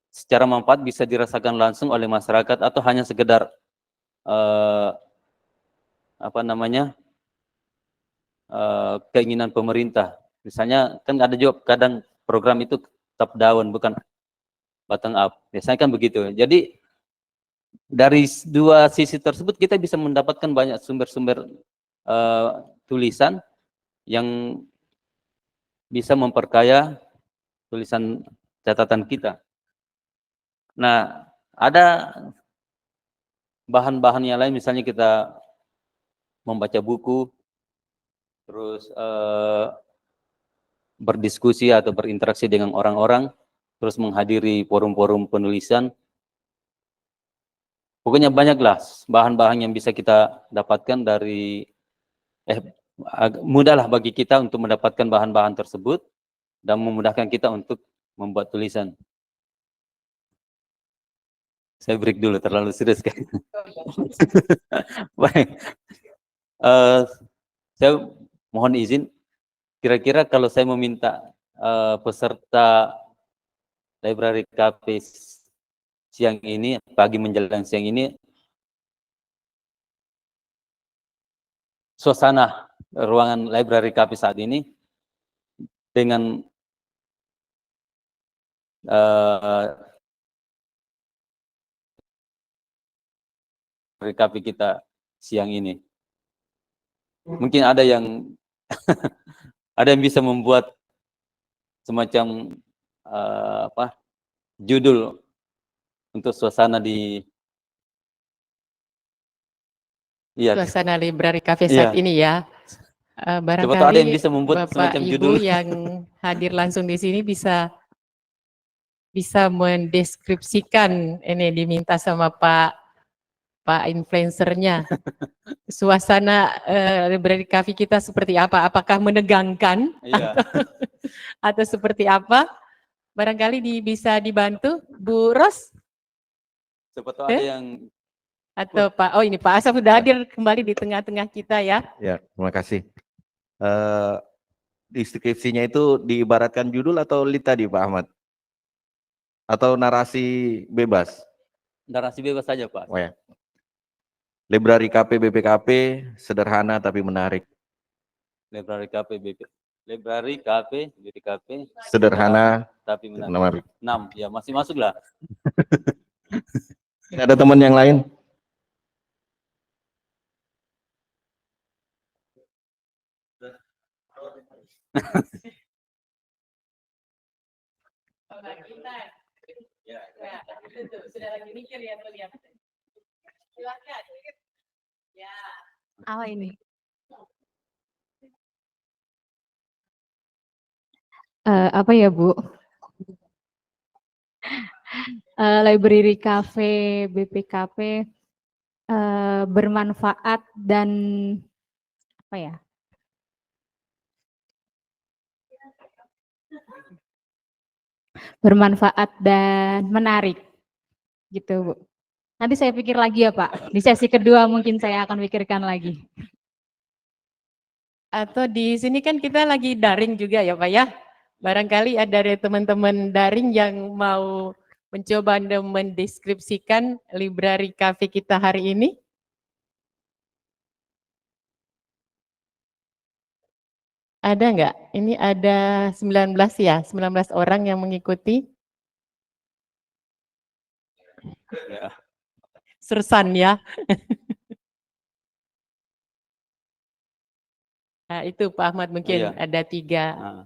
secara manfaat bisa dirasakan langsung oleh masyarakat atau hanya sekedar keinginan pemerintah. Misalnya kan ada juga kadang program itu top down bukan bottom up. Biasanya kan begitu. Jadi dari dua sisi tersebut kita bisa mendapatkan banyak sumber-sumber tulisan yang bisa memperkaya tulisan catatan kita. Nah, ada bahan-bahan yang lain, misalnya kita membaca buku, terus berdiskusi atau berinteraksi dengan orang-orang, terus menghadiri forum-forum penulisan. Pokoknya banyaklah bahan-bahan yang bisa kita dapatkan dari mudahlah bagi kita untuk mendapatkan bahan-bahan tersebut dan memudahkan kita untuk membuat tulisan. Saya break dulu, terlalu serius kan. Baik. Saya mohon izin, kira-kira kalau saya meminta peserta library cafe siang ini, pagi menjelang siang ini, suasana ruangan library cafe saat ini dengan cafe kita siang ini. Mungkin ada yang ada yang bisa membuat semacam judul untuk suasana di suasana library cafe saat ini ya. Barangkali ada yang bisa membuat Bapak semacam Ibu judul yang hadir langsung di sini bisa mendeskripsikan, ini diminta sama Pak influencernya, suasana library cafe kita seperti apa? Apakah menegangkan atau seperti apa? Barangkali bisa dibantu, Bu Ros? Siapa tahu ada yang atau Pak, ini Pak Asaf sudah hadir kembali di tengah-tengah kita ya. Ya, terima kasih. Deskripsinya itu diibaratkan judul atau lead tadi Pak Ahmad? Atau narasi bebas? narasi bebas saja Pak. Oh ya. Library KP BPKP sederhana tapi menarik. Library KP Library KP BPKP Sederhana tapi menarik. menarik. 6 ya masih masuk lah. Ada teman yang lain? Apa ini? Apa ya, Bu? Library Cafe BPKP bermanfaat dan apa ya? Bermanfaat dan menarik, gitu, Bu. Nanti saya pikir lagi ya, Pak. Di sesi kedua mungkin saya akan pikirkan lagi. Atau di sini kan kita lagi daring juga ya Pak ya. Barangkali ada dari teman-teman daring yang mau mencoba mendeskripsikan library cafe kita hari ini. Ada nggak? Ini ada 19 ya, 19 orang yang mengikuti. Ya. Sersan ya. Nah, itu Pak Ahmad mungkin Iya. ada 3. Nah.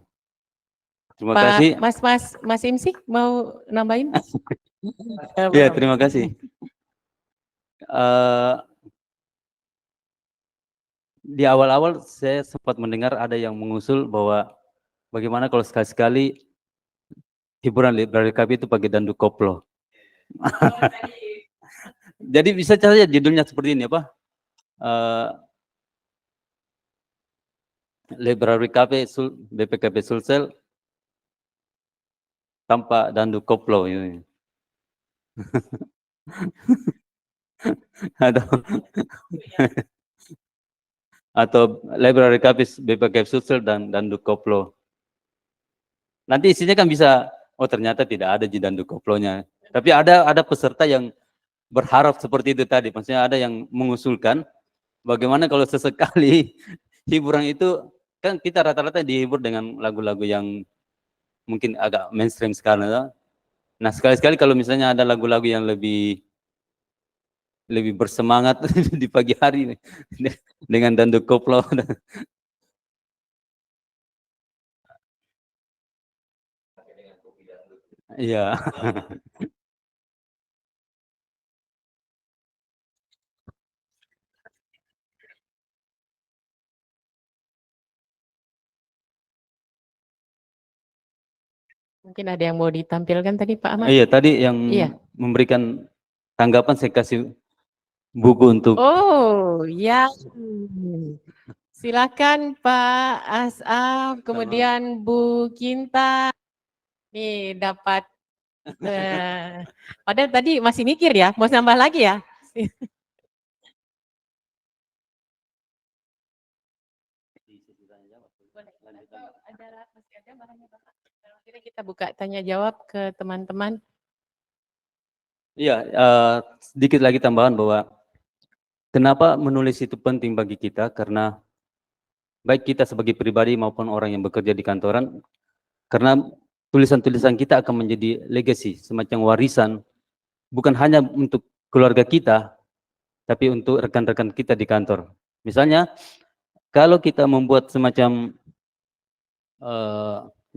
Terima Pak kasih. Mas Imsi mau nambahin? Iya, terima kasih. Di awal-awal saya sempat mendengar ada yang mengusul bahwa bagaimana kalau sekali-sekali hiburan library KP itu pakai dandu koplo. Jadi bisa saja judulnya seperti ini apa? Library KP BPKP Sulsel tanpa dandu koplo ini. atau library KP BPKP Sulsel dan dandu koplo. Nanti isinya kan bisa, oh ternyata tidak ada di dandu koplonya. Tapi ada peserta yang berharap seperti itu tadi. Maksudnya ada yang mengusulkan bagaimana kalau sesekali hiburan itu, kan kita rata-rata dihibur dengan lagu-lagu yang mungkin agak mainstream sekarang. Nah sekali-sekali kalau misalnya ada lagu-lagu yang lebih bersemangat di pagi hari dengan dandu koplo. Iya. Mungkin ada yang mau ditampilkan tadi Pak Ahmad? Iya, tadi yang Iya. memberikan tanggapan saya kasih buku untuk. Oh, ya. Silakan Pak Asaf, kemudian Bu Kinta. Nih dapat. Padahal tadi masih mikir ya, mau nambah lagi ya? Akhirnya kita buka tanya jawab ke teman-teman. Iya, sedikit lagi tambahan bahwa kenapa menulis itu penting bagi kita, karena baik kita sebagai pribadi maupun orang yang bekerja di kantoran, karena tulisan-tulisan kita akan menjadi legacy, semacam warisan, bukan hanya untuk keluarga kita, tapi untuk rekan-rekan kita di kantor. Misalnya, kalau kita membuat semacam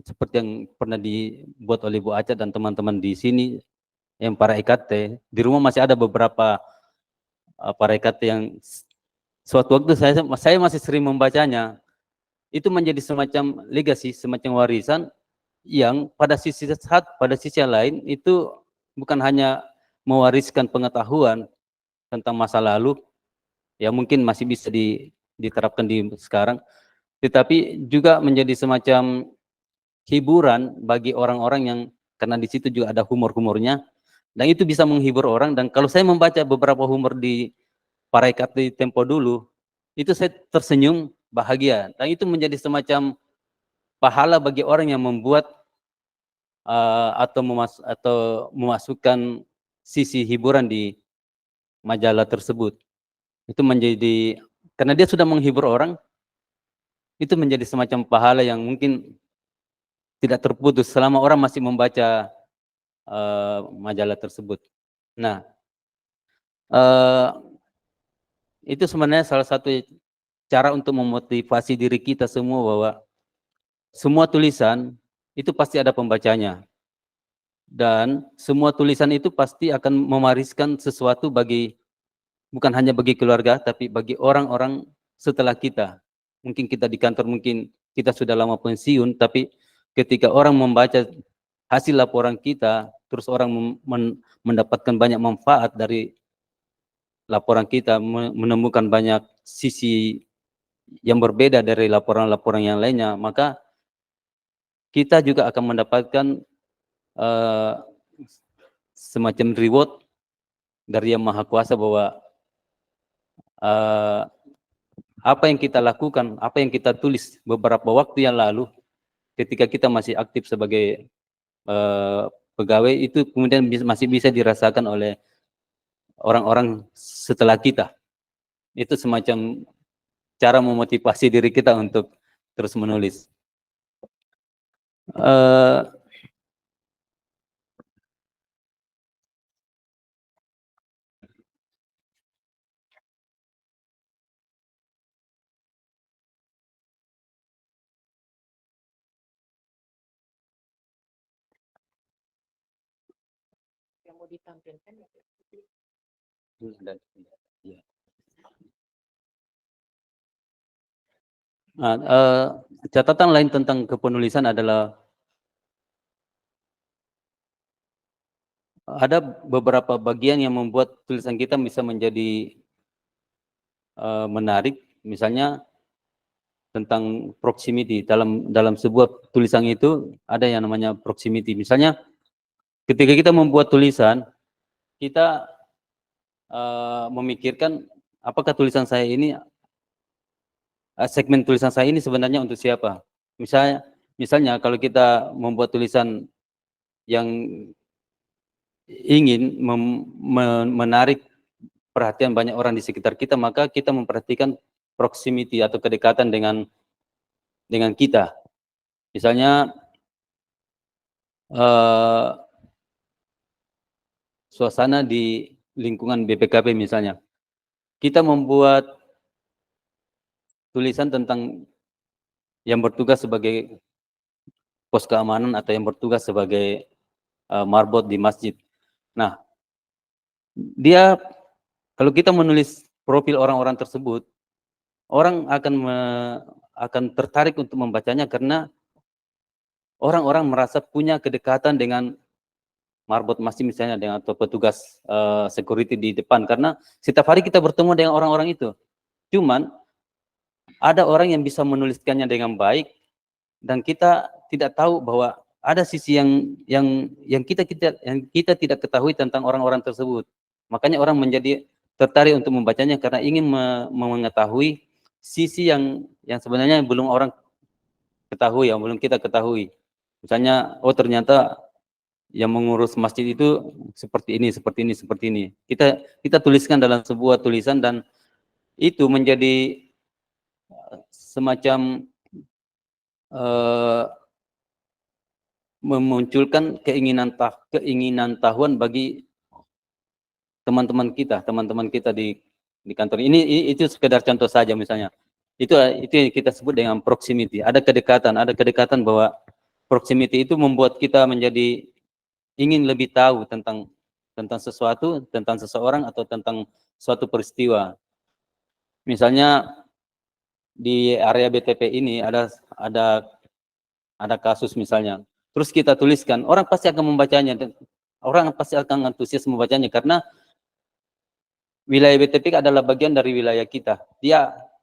seperti yang pernah dibuat oleh Bu Aca dan teman-teman di sini, yang para IKT, di rumah masih ada beberapa para IKT yang suatu waktu saya masih sering membacanya. Itu menjadi semacam legacy, semacam warisan yang pada sisi yang lain itu bukan hanya mewariskan pengetahuan tentang masa lalu, ya mungkin masih bisa diterapkan di sekarang, tetapi juga menjadi semacam hiburan bagi orang-orang yang, karena di situ juga ada humor-humornya, dan itu bisa menghibur orang. Dan kalau saya membaca beberapa humor di para ikat di Tempo dulu, itu saya tersenyum bahagia, dan itu menjadi semacam pahala bagi orang yang membuat atau memasukkan sisi hiburan di majalah tersebut. Itu menjadi, karena dia sudah menghibur orang, itu menjadi semacam pahala yang mungkin tidak terputus selama orang masih membaca majalah tersebut. Nah, itu sebenarnya salah satu cara untuk memotivasi diri kita semua bahwa semua tulisan itu pasti ada pembacanya. Dan semua tulisan itu pasti akan mewariskan sesuatu bagi, bukan hanya bagi keluarga, tapi bagi orang-orang setelah kita. Mungkin kita di kantor, mungkin kita sudah lama pensiun, tapi ketika orang membaca hasil laporan kita, terus orang mendapatkan banyak manfaat dari laporan kita, menemukan banyak sisi yang berbeda dari laporan-laporan yang lainnya, maka kita juga akan mendapatkan semacam reward dari Yang Maha Kuasa bahwa apa yang kita lakukan, apa yang kita tulis beberapa waktu yang lalu, ketika kita masih aktif sebagai pegawai, itu kemudian masih bisa dirasakan oleh orang-orang setelah kita. Itu semacam cara memotivasi diri kita untuk terus menulis. Yang mau ditampilkan Nah, catatan lain tentang kepenulisan adalah ada beberapa bagian yang membuat tulisan kita bisa menjadi menarik. Misalnya tentang proximity, dalam sebuah tulisan itu ada yang namanya proximity. Misalnya ketika kita membuat tulisan, kita memikirkan apakah tulisan saya ini, segmen tulisan saya ini sebenarnya untuk siapa. Misalnya kalau kita membuat tulisan yang ingin menarik perhatian banyak orang di sekitar kita, maka kita memperhatikan proximity atau kedekatan dengan kita. Misalnya suasana di lingkungan BPKP misalnya. Kita membuat tulisan tentang yang bertugas sebagai pos keamanan atau yang bertugas sebagai marbot di masjid. Nah, dia kalau kita menulis profil orang-orang tersebut, orang akan tertarik untuk membacanya karena orang-orang merasa punya kedekatan dengan marbot masjid misalnya, dengan atau petugas security di depan, karena setiap hari kita bertemu dengan orang-orang itu. Cuman ada orang yang bisa menuliskannya dengan baik dan kita tidak tahu bahwa ada sisi yang kita tidak ketahui tentang orang-orang tersebut. Makanya orang menjadi tertarik untuk membacanya karena ingin mengetahui sisi yang sebenarnya belum orang ketahui, yang belum kita ketahui. Misalnya, oh ternyata yang mengurus masjid itu seperti ini, seperti ini, seperti ini. Kita tuliskan dalam sebuah tulisan dan itu menjadi semacam memunculkan keinginan tahuan bagi teman-teman kita di kantor. Itu sekedar contoh saja misalnya. Itu yang kita sebut dengan proximity. Ada kedekatan bahwa proximity itu membuat kita menjadi ingin lebih tahu tentang sesuatu, tentang seseorang atau tentang suatu peristiwa. Misalnya di area BTP ini ada kasus misalnya. Terus kita tuliskan, orang pasti akan membacanya, orang pasti akan antusias membacanya karena wilayah BTP adalah bagian dari wilayah kita.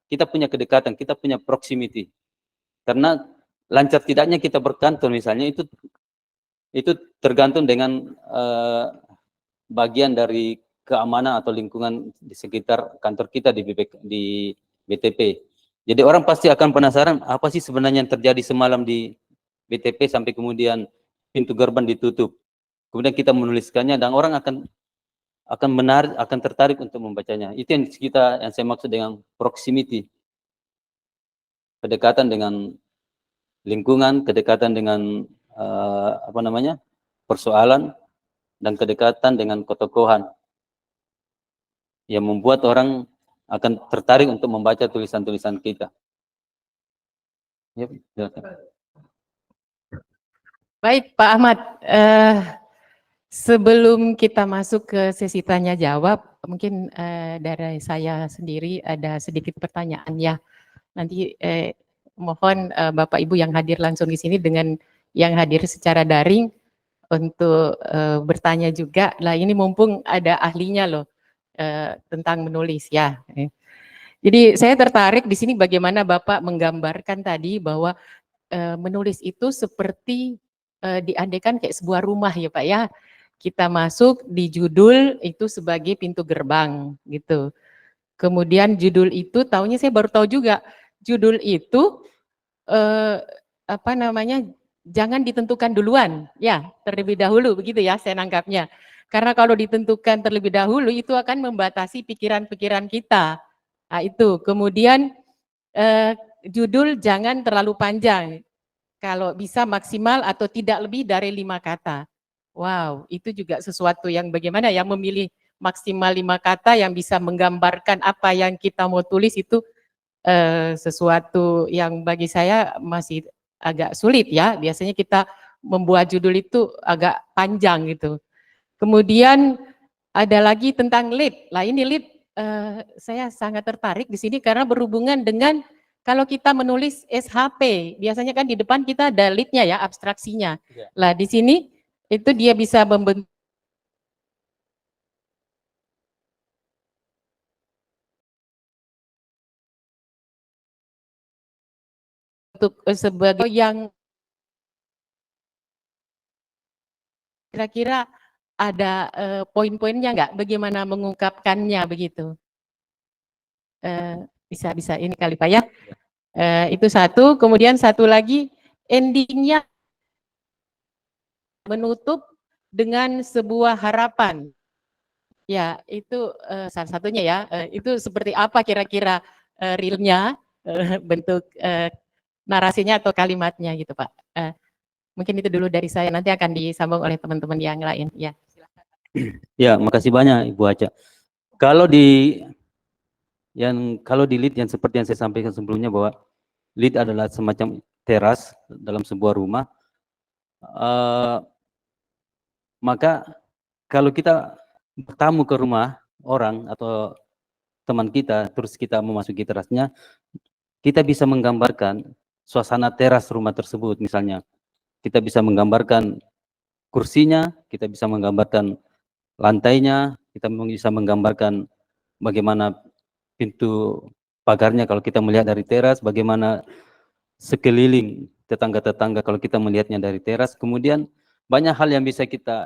Kita punya kedekatan, kita punya proximity. Karena lancar tidaknya kita berkantor misalnya itu tergantung dengan bagian dari keamanan atau lingkungan di sekitar kantor kita di BTP. Jadi orang pasti akan penasaran apa sih sebenarnya yang terjadi semalam di BTP sampai kemudian pintu gerbang ditutup. Kemudian kita menuliskannya dan orang akan tertarik untuk membacanya. Itu yang saya maksud dengan proximity. Kedekatan dengan lingkungan, kedekatan dengan persoalan, dan kedekatan dengan ketokohan yang membuat orang akan tertarik untuk membaca tulisan-tulisan kita. Yep, silakan. Baik, Pak Ahmad. Sebelum kita masuk ke sesi tanya jawab, mungkin dari saya sendiri ada sedikit pertanyaan ya. Nanti mohon Bapak Ibu yang hadir langsung di sini dengan yang hadir secara daring untuk bertanya juga. Lah ini mumpung ada ahlinya loh tentang menulis ya. Jadi saya tertarik di sini bagaimana Bapak menggambarkan tadi bahwa menulis itu seperti diandaikan kayak sebuah rumah ya Pak ya. Kita masuk di judul itu sebagai pintu gerbang gitu. Kemudian judul itu tahunya saya baru tahu juga judul itu jangan ditentukan duluan ya, terlebih dahulu begitu ya saya nangkapnya. Karena kalau ditentukan terlebih dahulu itu akan membatasi pikiran-pikiran kita. Nah, itu. Kemudian judul jangan terlalu panjang. Kalau bisa maksimal atau tidak lebih dari 5 kata. Wow, itu juga sesuatu yang bagaimana ya memilih maksimal 5 kata yang bisa menggambarkan apa yang kita mau tulis itu sesuatu yang bagi saya masih agak sulit ya. Biasanya kita membuat judul itu agak panjang gitu. Kemudian ada lagi tentang lead. Lah ini lead saya sangat tertarik di sini karena berhubungan dengan kalau kita menulis SHP, biasanya kan di depan kita ada lead-nya ya, abstraksinya. Ya. Lah di sini itu dia bisa membentuk sebagai yang kira-kira ada poin-poinnya nggak? Bagaimana mengungkapkannya begitu? Bisa ini kali Pak ya. Itu satu. Kemudian satu lagi endingnya menutup dengan sebuah harapan. Ya, itu salah satunya ya. Itu seperti apa kira-kira realnya bentuk narasinya atau kalimatnya gitu Pak. Mungkin itu dulu dari saya. Nanti akan disambung oleh teman-teman yang lain. Ya, silakan. Ya, makasih banyak Ibu Aca. Kalau di lead yang seperti yang saya sampaikan sebelumnya bahwa lead adalah semacam teras dalam sebuah rumah, maka kalau kita bertamu ke rumah orang atau teman kita, terus kita memasuki terasnya, kita bisa menggambarkan suasana teras rumah tersebut. Misalnya, kita bisa menggambarkan kursinya, kita bisa menggambarkan lantainya, kita bisa menggambarkan bagaimana pintu pagarnya kalau kita melihat dari teras, bagaimana sekeliling tetangga-tetangga kalau kita melihatnya dari teras. Kemudian banyak hal yang bisa kita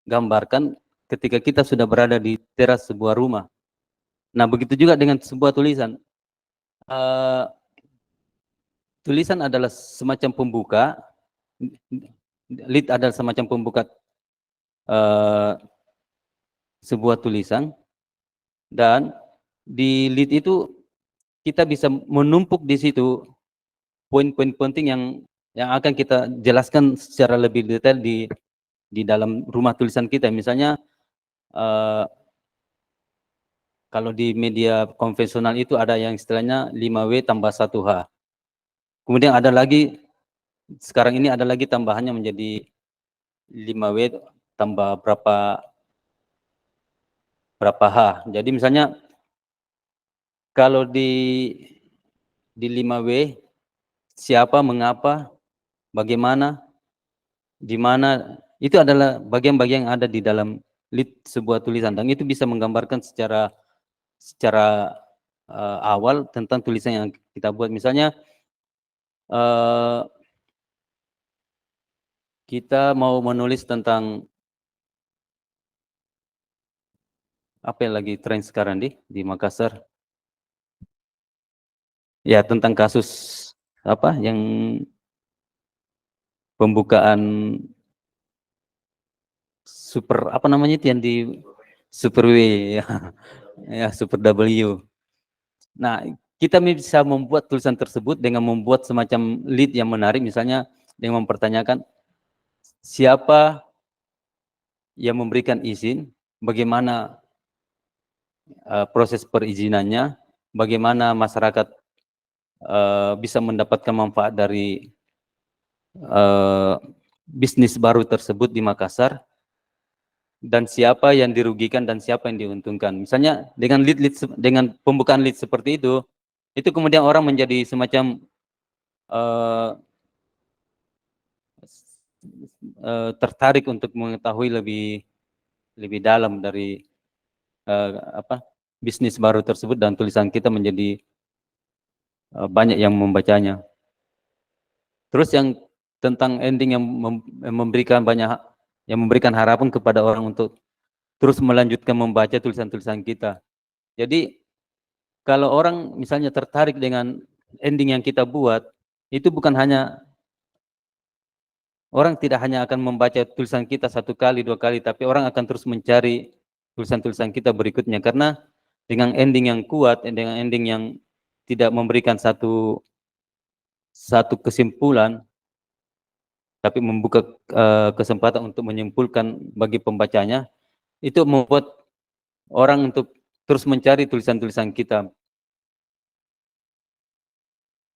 gambarkan ketika kita sudah berada di teras sebuah rumah. Nah, begitu juga dengan sebuah tulisan. Tulisan adalah semacam pembuka, lead adalah semacam pembuka sebuah tulisan, dan di lead itu kita bisa menumpuk di situ poin-poin penting yang akan kita jelaskan secara lebih detail di dalam rumah tulisan kita. Misalnya kalau di media konvensional itu ada yang istilahnya 5W tambah 1H. Kemudian ada lagi, sekarang ini ada lagi tambahannya menjadi 5W tambah berapa H. Jadi misalnya kalau di 5W, siapa, mengapa, bagaimana, di mana, itu adalah bagian-bagian yang ada di dalam lead sebuah tulisan, dan itu bisa menggambarkan secara awal tentang tulisan yang kita buat. Misalnya kita mau menulis tentang apa yang lagi tren sekarang di Makassar, ya, tentang kasus apa yang pembukaan super apa namanya itu yang di Super W, ya, ya Super W. Nah, kita bisa membuat tulisan tersebut dengan membuat semacam lead yang menarik, misalnya dengan mempertanyakan siapa yang memberikan izin, bagaimana proses perizinannya, bagaimana masyarakat bisa mendapatkan manfaat dari bisnis baru tersebut di Makassar, dan siapa yang dirugikan dan siapa yang diuntungkan. Misalnya dengan dengan pembukaan lead seperti itu kemudian orang menjadi semacam tertarik untuk mengetahui lebih dalam dari bisnis baru tersebut, dan tulisan kita menjadi banyak yang membacanya. Terus yang tentang ending yang memberikan harapan kepada orang untuk terus melanjutkan membaca tulisan-tulisan kita. Jadi kalau orang misalnya tertarik dengan ending yang kita buat, itu bukan hanya orang tidak hanya akan membaca tulisan kita 1 kali, 2 kali, tapi orang akan terus mencari tulisan-tulisan kita berikutnya, karena dengan ending yang kuat, dengan ending yang tidak memberikan satu kesimpulan, tapi membuka kesempatan untuk menyimpulkan bagi pembacanya, itu membuat orang untuk terus mencari tulisan-tulisan kita.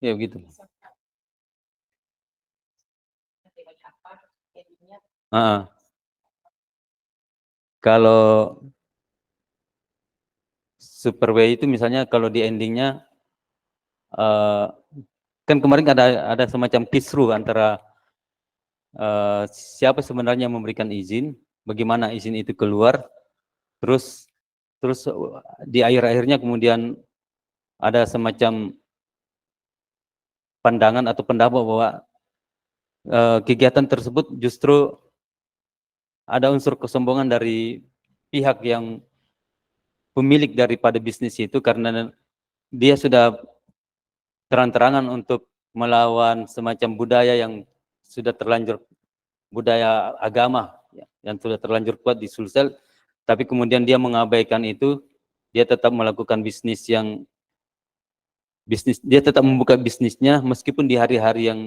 Ya begitu. Kalau Super W itu misalnya kalau di endingnya kan kemarin ada semacam kisruh antara siapa sebenarnya yang memberikan izin, bagaimana izin itu keluar, terus di akhir-akhirnya kemudian ada semacam pandangan atau pendapat bahwa kegiatan tersebut justru ada unsur kesombongan dari pihak yang pemilik daripada bisnis itu, karena dia sudah terang-terangan untuk melawan semacam budaya yang sudah terlanjur, budaya agama yang sudah terlanjur kuat di Sulsel, tapi kemudian dia mengabaikan itu, dia tetap melakukan dia tetap membuka bisnisnya meskipun di hari-hari yang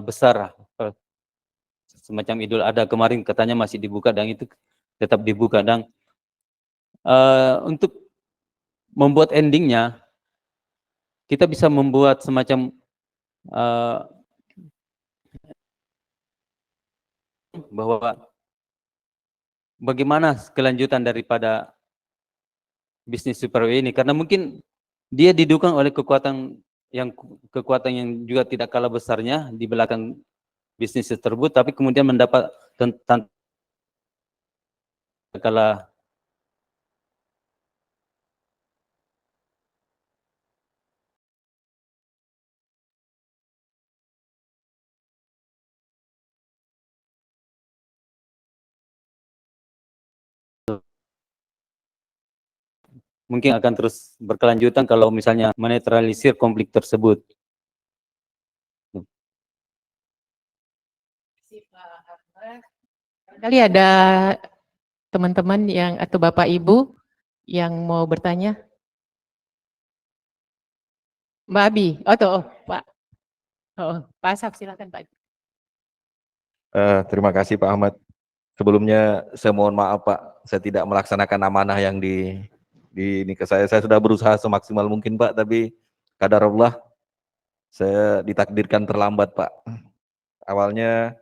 besar, semacam Idul Adha kemarin katanya masih dibuka, dan itu tetap dibuka. Dan untuk membuat endingnya, kita bisa membuat semacam bahwa bagaimana kelanjutan daripada bisnis Super W ini, karena mungkin dia didukung oleh kekuatan yang juga tidak kalah besarnya di belakang bisnis tersebut, tapi kemudian mendapat kalah mungkin akan terus berkelanjutan kalau misalnya menetralisir konflik tersebut. Kali ada teman-teman yang atau Bapak Ibu yang mau bertanya? Mbak Abi, Pak. Pak Asaf, silakan Pak. Terima kasih Pak Ahmad. Sebelumnya saya mohon maaf Pak, saya tidak melaksanakan amanah yang di ini ke saya. Saya sudah berusaha semaksimal mungkin Pak, tapi qadarullah saya ditakdirkan terlambat Pak. Awalnya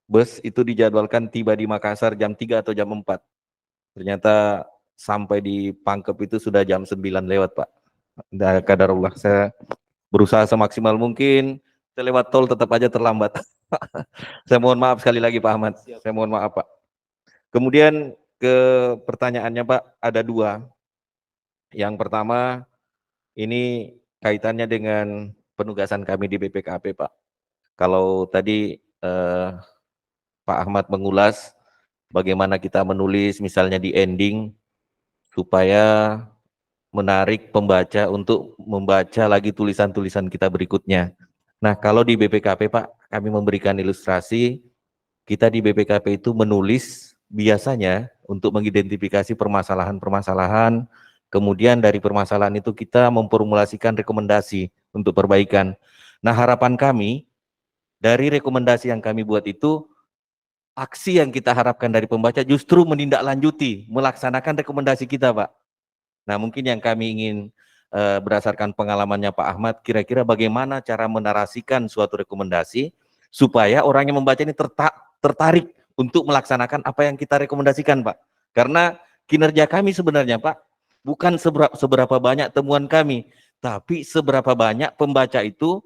bus itu dijadwalkan tiba di Makassar jam 3 atau jam 4. Ternyata sampai di Pangkep itu sudah jam 9 lewat Pak. Dan qadarullah saya berusaha semaksimal mungkin, saya lewat tol tetap aja terlambat. Saya mohon maaf sekali lagi Pak Ahmad. Saya mohon maaf Pak. Kemudian ke pertanyaannya Pak, ada 2. Yang pertama, ini kaitannya dengan penugasan kami di BPKP Pak. Kalau tadi Pak Ahmad mengulas bagaimana kita menulis misalnya di ending supaya menarik pembaca untuk membaca lagi tulisan-tulisan kita berikutnya. Nah, kalau di BPKP Pak, kami memberikan ilustrasi, kita di BPKP itu menulis biasanya untuk mengidentifikasi permasalahan-permasalahan, kemudian dari permasalahan itu kita memformulasikan rekomendasi untuk perbaikan. Nah, harapan kami dari rekomendasi yang kami buat itu, aksi yang kita harapkan dari pembaca justru menindaklanjuti, melaksanakan rekomendasi kita, Pak. Nah, mungkin yang kami ingin berdasarkan pengalamannya Pak Ahmad, kira-kira bagaimana cara menarasikan suatu rekomendasi supaya orang yang membaca ini tertarik untuk melaksanakan apa yang kita rekomendasikan, Pak. Karena kinerja kami sebenarnya, Pak, bukan seberapa banyak temuan kami, tapi seberapa banyak pembaca itu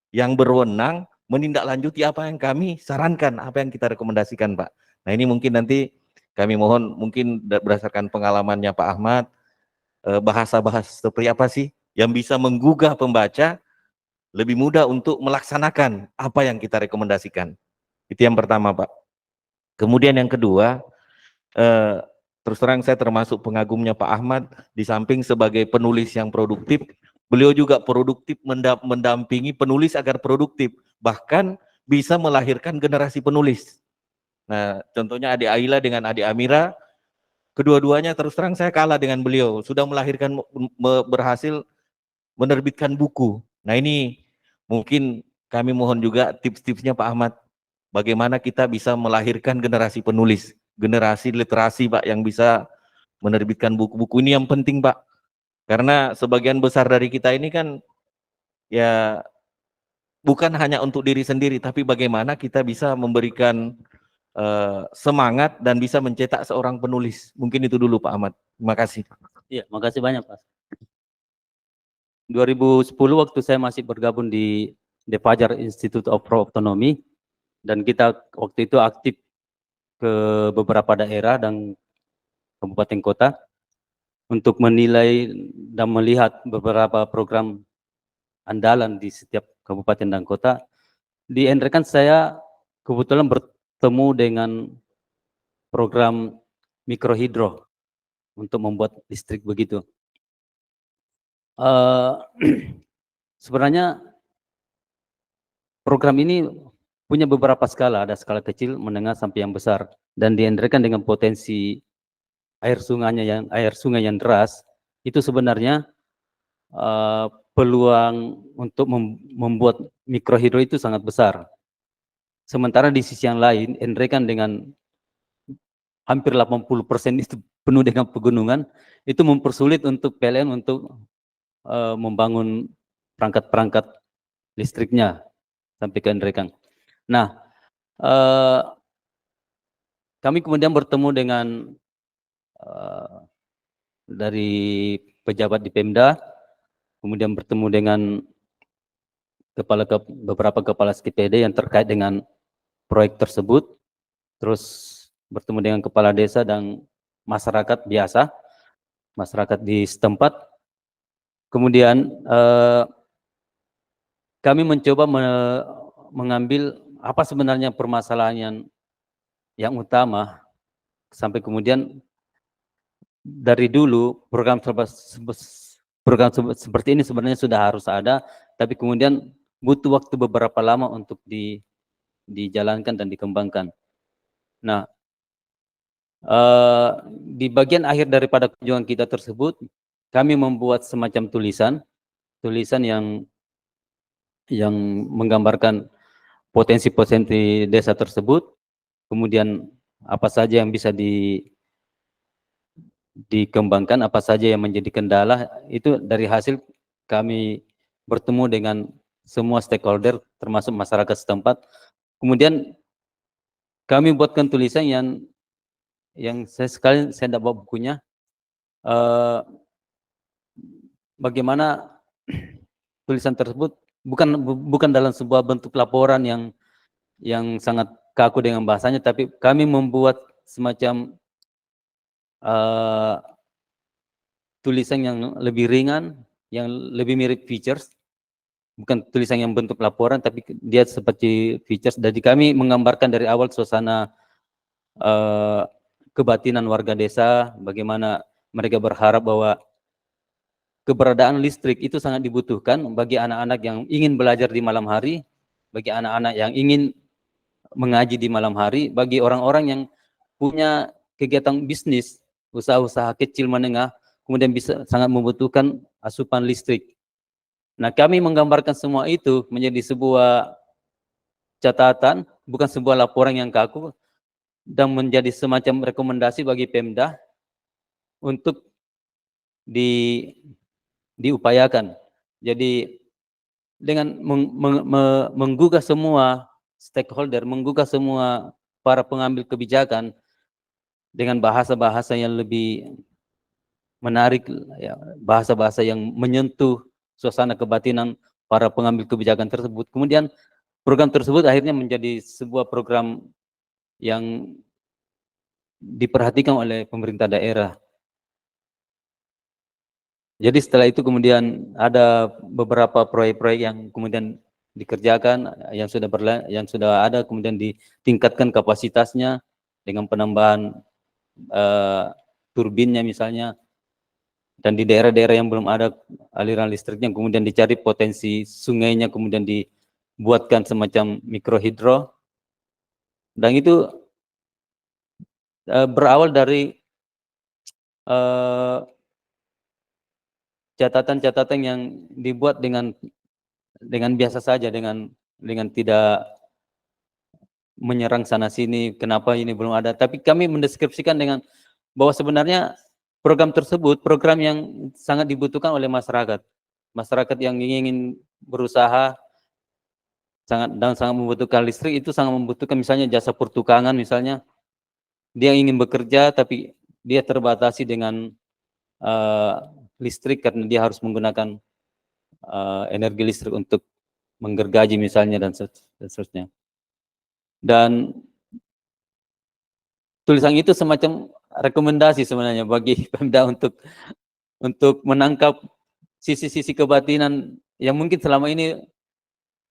yang berwenang menindaklanjuti apa yang kami sarankan, apa yang kita rekomendasikan, Pak. Nah, ini mungkin nanti kami mohon mungkin berdasarkan pengalamannya Pak Ahmad, bahasa-bahasa seperti apa sih yang bisa menggugah pembaca lebih mudah untuk melaksanakan apa yang kita rekomendasikan. Itu yang pertama, Pak. Kemudian yang kedua, terus terang saya termasuk pengagumnya Pak Ahmad, di samping sebagai penulis yang produktif, beliau juga produktif mendampingi penulis agar produktif, bahkan bisa melahirkan generasi penulis. Nah, contohnya adik Aila dengan adik Amira, kedua-duanya terus terang saya kalah dengan beliau, sudah melahirkan, berhasil menerbitkan buku. Nah, ini mungkin kami mohon juga tips-tipsnya Pak Ahmad, bagaimana kita bisa melahirkan generasi penulis, generasi literasi, Pak, yang bisa menerbitkan buku-buku. Ini yang penting, Pak, karena sebagian besar dari kita ini kan ya bukan hanya untuk diri sendiri, tapi bagaimana kita bisa memberikan semangat dan bisa mencetak seorang penulis. Mungkin itu dulu Pak Ahmad. Terima kasih. Iya, makasih banyak Pak. 2010 waktu saya masih bergabung di The Fajar Institute of Pro Autonomy, dan kita waktu itu aktif ke beberapa daerah dan kabupaten kota untuk menilai dan melihat beberapa program andalan di setiap kabupaten dan kota. Di Enrekan saya kebetulan bertemu dengan program mikrohidro untuk membuat listrik begitu. Sebenarnya program ini punya beberapa skala, ada skala kecil, menengah, sampai yang besar, dan diendrekan dengan potensi air sungai yang deras. Itu sebenarnya peluang untuk membuat mikrohidro itu sangat besar. Sementara di sisi yang lain, Enrekan dengan hampir 80% itu penuh dengan pegunungan, itu mempersulit untuk PLN untuk membangun perangkat-perangkat listriknya sampai ke Enrekan. Nah, kami kemudian bertemu dengan dari pejabat di Pemda, kemudian bertemu dengan beberapa kepala SKPD yang terkait dengan proyek tersebut, terus bertemu dengan kepala desa dan masyarakat biasa, masyarakat di setempat. Kemudian kami mencoba mengambil apa sebenarnya permasalahan yang utama, sampai kemudian dari dulu program seperti ini sebenarnya sudah harus ada, tapi kemudian butuh waktu beberapa lama untuk dijalankan dan dikembangkan. Nah, di bagian akhir daripada kunjungan kita tersebut, kami membuat semacam tulisan yang menggambarkan potensi-potensi desa tersebut, kemudian apa saja yang bisa dikembangkan, apa saja yang menjadi kendala. Itu dari hasil kami bertemu dengan semua stakeholder termasuk masyarakat setempat. Kemudian kami buatkan tulisan yang saya tidak bawa bukunya, bagaimana tulisan tersebut bukan dalam sebuah bentuk laporan yang sangat kaku dengan bahasanya, tapi kami membuat semacam tulisan yang lebih ringan, yang lebih mirip features, bukan tulisan yang bentuk laporan, tapi dia seperti features. Jadi kami menggambarkan dari awal suasana kebatinan warga desa, bagaimana mereka berharap bahwa keberadaan listrik itu sangat dibutuhkan bagi anak-anak yang ingin belajar di malam hari, bagi anak-anak yang ingin mengaji di malam hari, bagi orang-orang yang punya kegiatan bisnis, usaha-usaha kecil menengah, kemudian bisa sangat membutuhkan asupan listrik. Nah, kami menggambarkan semua itu menjadi sebuah catatan, bukan sebuah laporan yang kaku, dan menjadi semacam rekomendasi bagi Pemda untuk diupayakan. Jadi dengan menggugah semua stakeholder, menggugah semua para pengambil kebijakan dengan bahasa-bahasa yang lebih menarik, ya, bahasa-bahasa yang menyentuh suasana kebatinan para pengambil kebijakan tersebut. Kemudian program tersebut akhirnya menjadi sebuah program yang diperhatikan oleh pemerintah daerah. Jadi setelah itu kemudian ada beberapa proyek-proyek yang kemudian dikerjakan, yang sudah ada, kemudian ditingkatkan kapasitasnya dengan penambahan turbinnya misalnya, dan di daerah-daerah yang belum ada aliran listriknya kemudian dicari potensi sungainya, kemudian dibuatkan semacam mikrohidro, dan itu berawal dari catatan-catatan yang dibuat dengan biasa saja, dengan tidak menyerang sana sini, kenapa ini belum ada. Tapi kami mendeskripsikan dengan bahwa sebenarnya program tersebut program yang sangat dibutuhkan oleh masyarakat. Masyarakat yang ingin berusaha sangat membutuhkan listrik, itu sangat membutuhkan misalnya jasa pertukangan misalnya. Dia ingin bekerja tapi dia terbatasi dengan listrik karena dia harus menggunakan energi listrik untuk menggergaji misalnya dan seterusnya. Dan tulisan itu semacam rekomendasi sebenarnya bagi Pemda untuk menangkap sisi-sisi kebatinan yang mungkin selama ini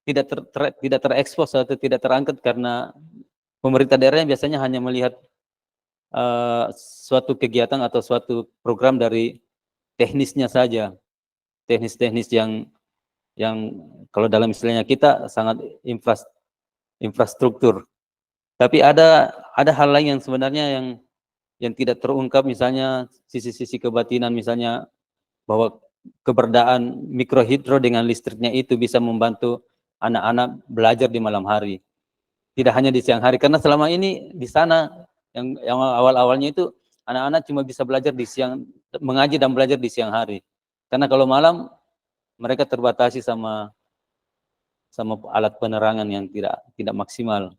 tidak terekspos atau tidak terangkat karena pemerintah daerahnya biasanya hanya melihat suatu kegiatan atau suatu program dari teknisnya saja, teknis-teknis yang kalau dalam istilahnya kita sangat infrastruktur. Tapi ada hal lain yang sebenarnya yang tidak terungkap, misalnya sisi-sisi kebatinan, misalnya bahwa keberadaan mikrohidro dengan listriknya itu bisa membantu anak-anak belajar di malam hari. Tidak hanya di siang hari, karena selama ini di sana yang awal-awalnya itu anak-anak cuma bisa belajar di siang, mengaji dan belajar di siang hari. Karena kalau malam mereka terbatasi sama alat penerangan yang tidak maksimal.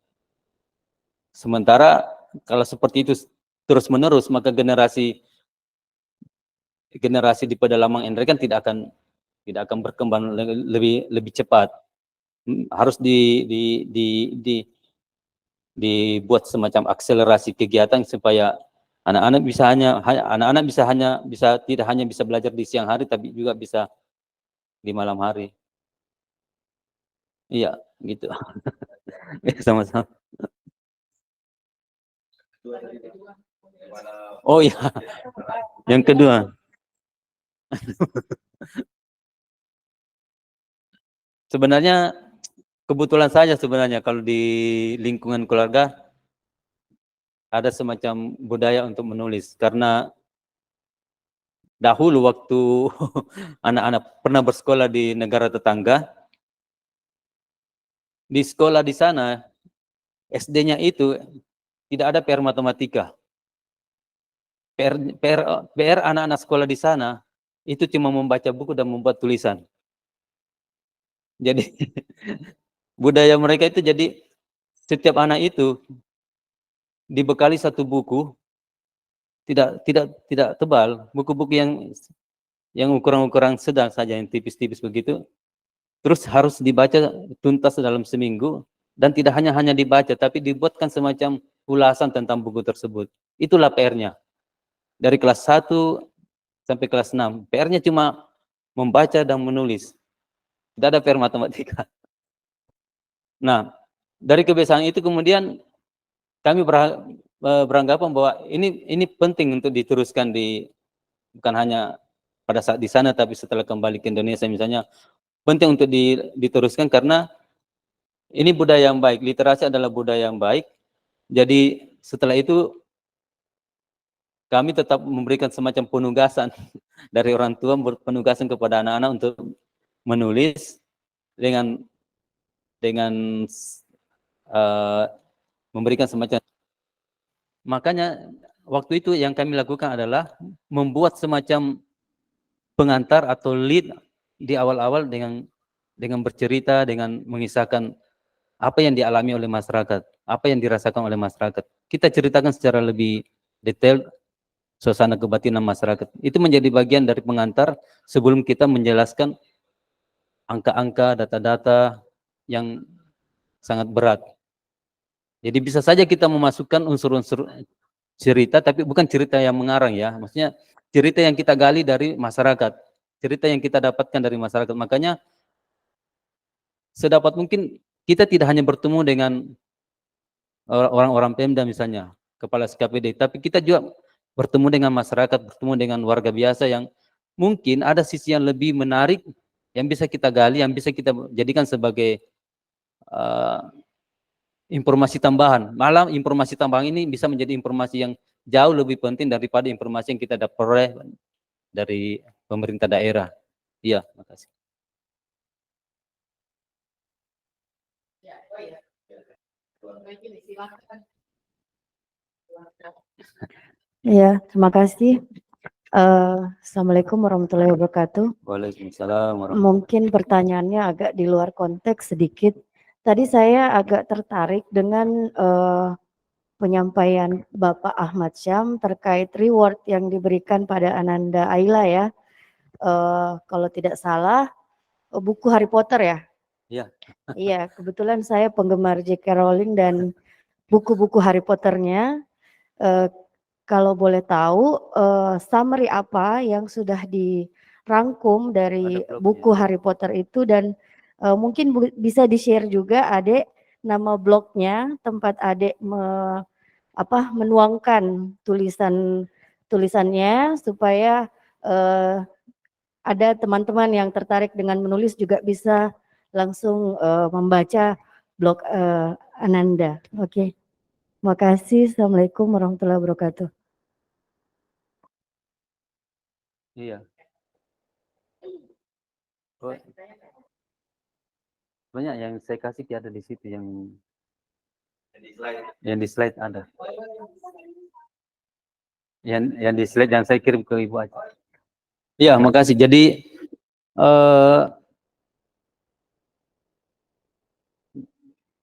Sementara kalau seperti itu terus-menerus, maka generasi di pedalaman Endre kan tidak akan berkembang lebih cepat. Harus dibuat semacam akselerasi kegiatan supaya anak-anak tidak hanya bisa belajar di siang hari, tapi juga bisa di malam hari. Iya, gitu. Sama-sama. Oh iya, yang kedua. Sebenarnya kebetulan saja sebenarnya kalau di lingkungan keluarga ada semacam budaya untuk menulis, karena dahulu waktu anak-anak pernah bersekolah di negara tetangga, di sekolah di sana SD-nya itu tidak ada PR matematika. PR anak-anak sekolah di sana itu cuma membaca buku dan membuat tulisan. Jadi budaya mereka itu, jadi setiap anak itu dibekali satu buku, tidak tebal, buku-buku yang ukuran-ukuran sedang saja, yang tipis-tipis begitu. Terus harus dibaca tuntas dalam seminggu, dan tidak hanya dibaca, tapi dibuatkan semacam ulasan tentang buku tersebut. Itulah PR-nya. Dari kelas 1 sampai kelas 6, PR-nya cuma membaca dan menulis. Tidak ada PR matematika. Nah, dari kebiasaan itu kemudian kami beranggapan bahwa ini penting untuk diteruskan bukan hanya pada saat di sana, tapi setelah kembali ke Indonesia misalnya, penting untuk diteruskan karena ini budaya yang baik, literasi adalah budaya yang baik. Jadi setelah itu kami tetap memberikan semacam penugasan dari orang tua, penugasan kepada anak-anak untuk menulis dengan memberikan semacam. Makanya waktu itu yang kami lakukan adalah membuat semacam pengantar atau lead di awal-awal dengan bercerita, dengan mengisahkan apa yang dialami oleh masyarakat, apa yang dirasakan oleh masyarakat. Kita ceritakan secara lebih detail suasana kebatinan masyarakat. Itu menjadi bagian dari pengantar sebelum kita menjelaskan angka-angka, data-data yang sangat berat. Jadi bisa saja kita memasukkan unsur-unsur cerita, tapi bukan cerita yang mengarang ya. Maksudnya cerita yang kita gali dari masyarakat, cerita yang kita dapatkan dari masyarakat. Makanya sedapat mungkin kita tidak hanya bertemu dengan orang-orang Pemda misalnya, kepala SKPD, tapi kita juga bertemu dengan masyarakat, bertemu dengan warga biasa yang mungkin ada sisi yang lebih menarik yang bisa kita gali, yang bisa kita jadikan sebagai informasi tambahan. Malah informasi tambahan ini bisa menjadi informasi yang jauh lebih penting daripada informasi yang kita peroleh dari pemerintah daerah. Iya, makasih. Iya, terima kasih. Assalamualaikum warahmatullahi wabarakatuh. Waalaikumsalam warahmatullahi. Mungkin pertanyaannya agak di luar konteks sedikit. Tadi saya agak tertarik dengan penyampaian Bapak Ahmad Syam terkait reward yang diberikan pada Ananda Aila ya. Kalau tidak salah buku Harry Potter ya. Iya. Iya, kebetulan saya penggemar J.K. Rowling dan buku-buku Harry Potternya. Kalau boleh tahu summary apa yang sudah dirangkum dari buku Harry Potter itu, dan mungkin bisa di-share juga Adek nama blognya, tempat Adek menuangkan tulisannya supaya ada teman-teman yang tertarik dengan menulis juga bisa langsung membaca blog Ananda. Oke. Terima kasih. Assalamualaikum warahmatullahi wabarakatuh. Iya. Oh, banyak yang saya kasih ada di situ yang di slide ada. Yang di slide yang saya kirim ke Ibu aja. Iya, makasih. Jadi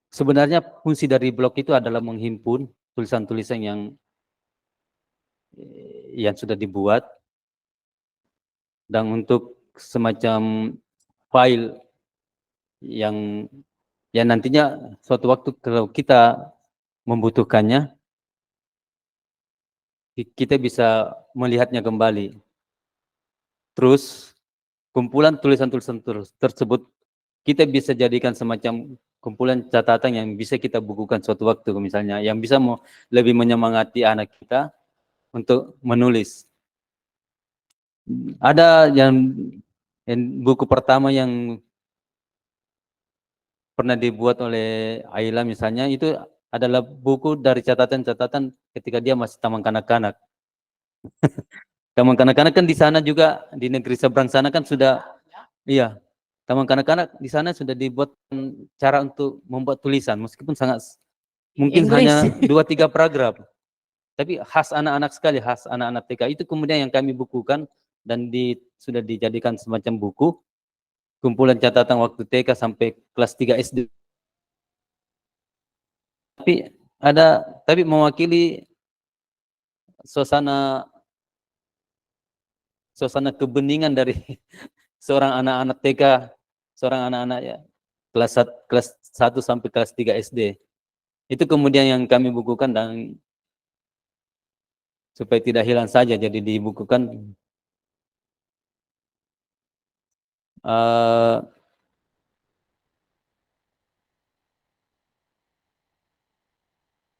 sebenarnya fungsi dari blog itu adalah menghimpun tulisan-tulisan yang sudah dibuat, dan untuk semacam file yang nantinya suatu waktu kalau kita membutuhkannya, kita bisa melihatnya kembali. Terus kumpulan tulisan-tulisan tersebut kita bisa jadikan semacam kumpulan catatan yang bisa kita bukukan suatu waktu, misalnya yang bisa lebih menyemangati anak kita untuk menulis. Ada yang buku pertama yang pernah dibuat oleh Aila misalnya, itu adalah buku dari catatan-catatan ketika dia masih taman kanak-kanak. Taman kanak-kanak kan di sana juga, di negeri seberang sana kan sudah, iya, taman kanak-kanak di sana sudah dibuat cara untuk membuat tulisan, meskipun sangat mungkin Inggris. hanya 2-3 paragraf, tapi khas anak-anak sekali, khas anak-anak TK. Itu kemudian yang kami bukukan dan sudah dijadikan semacam buku kumpulan catatan waktu TK sampai kelas 3 SD. Tapi mewakili suasana kebeningan dari seorang anak-anak TK, seorang anak-anak ya kelas 1 sampai kelas 3 SD. Itu kemudian yang kami bukukan, dan supaya tidak hilang saja jadi dibukukan.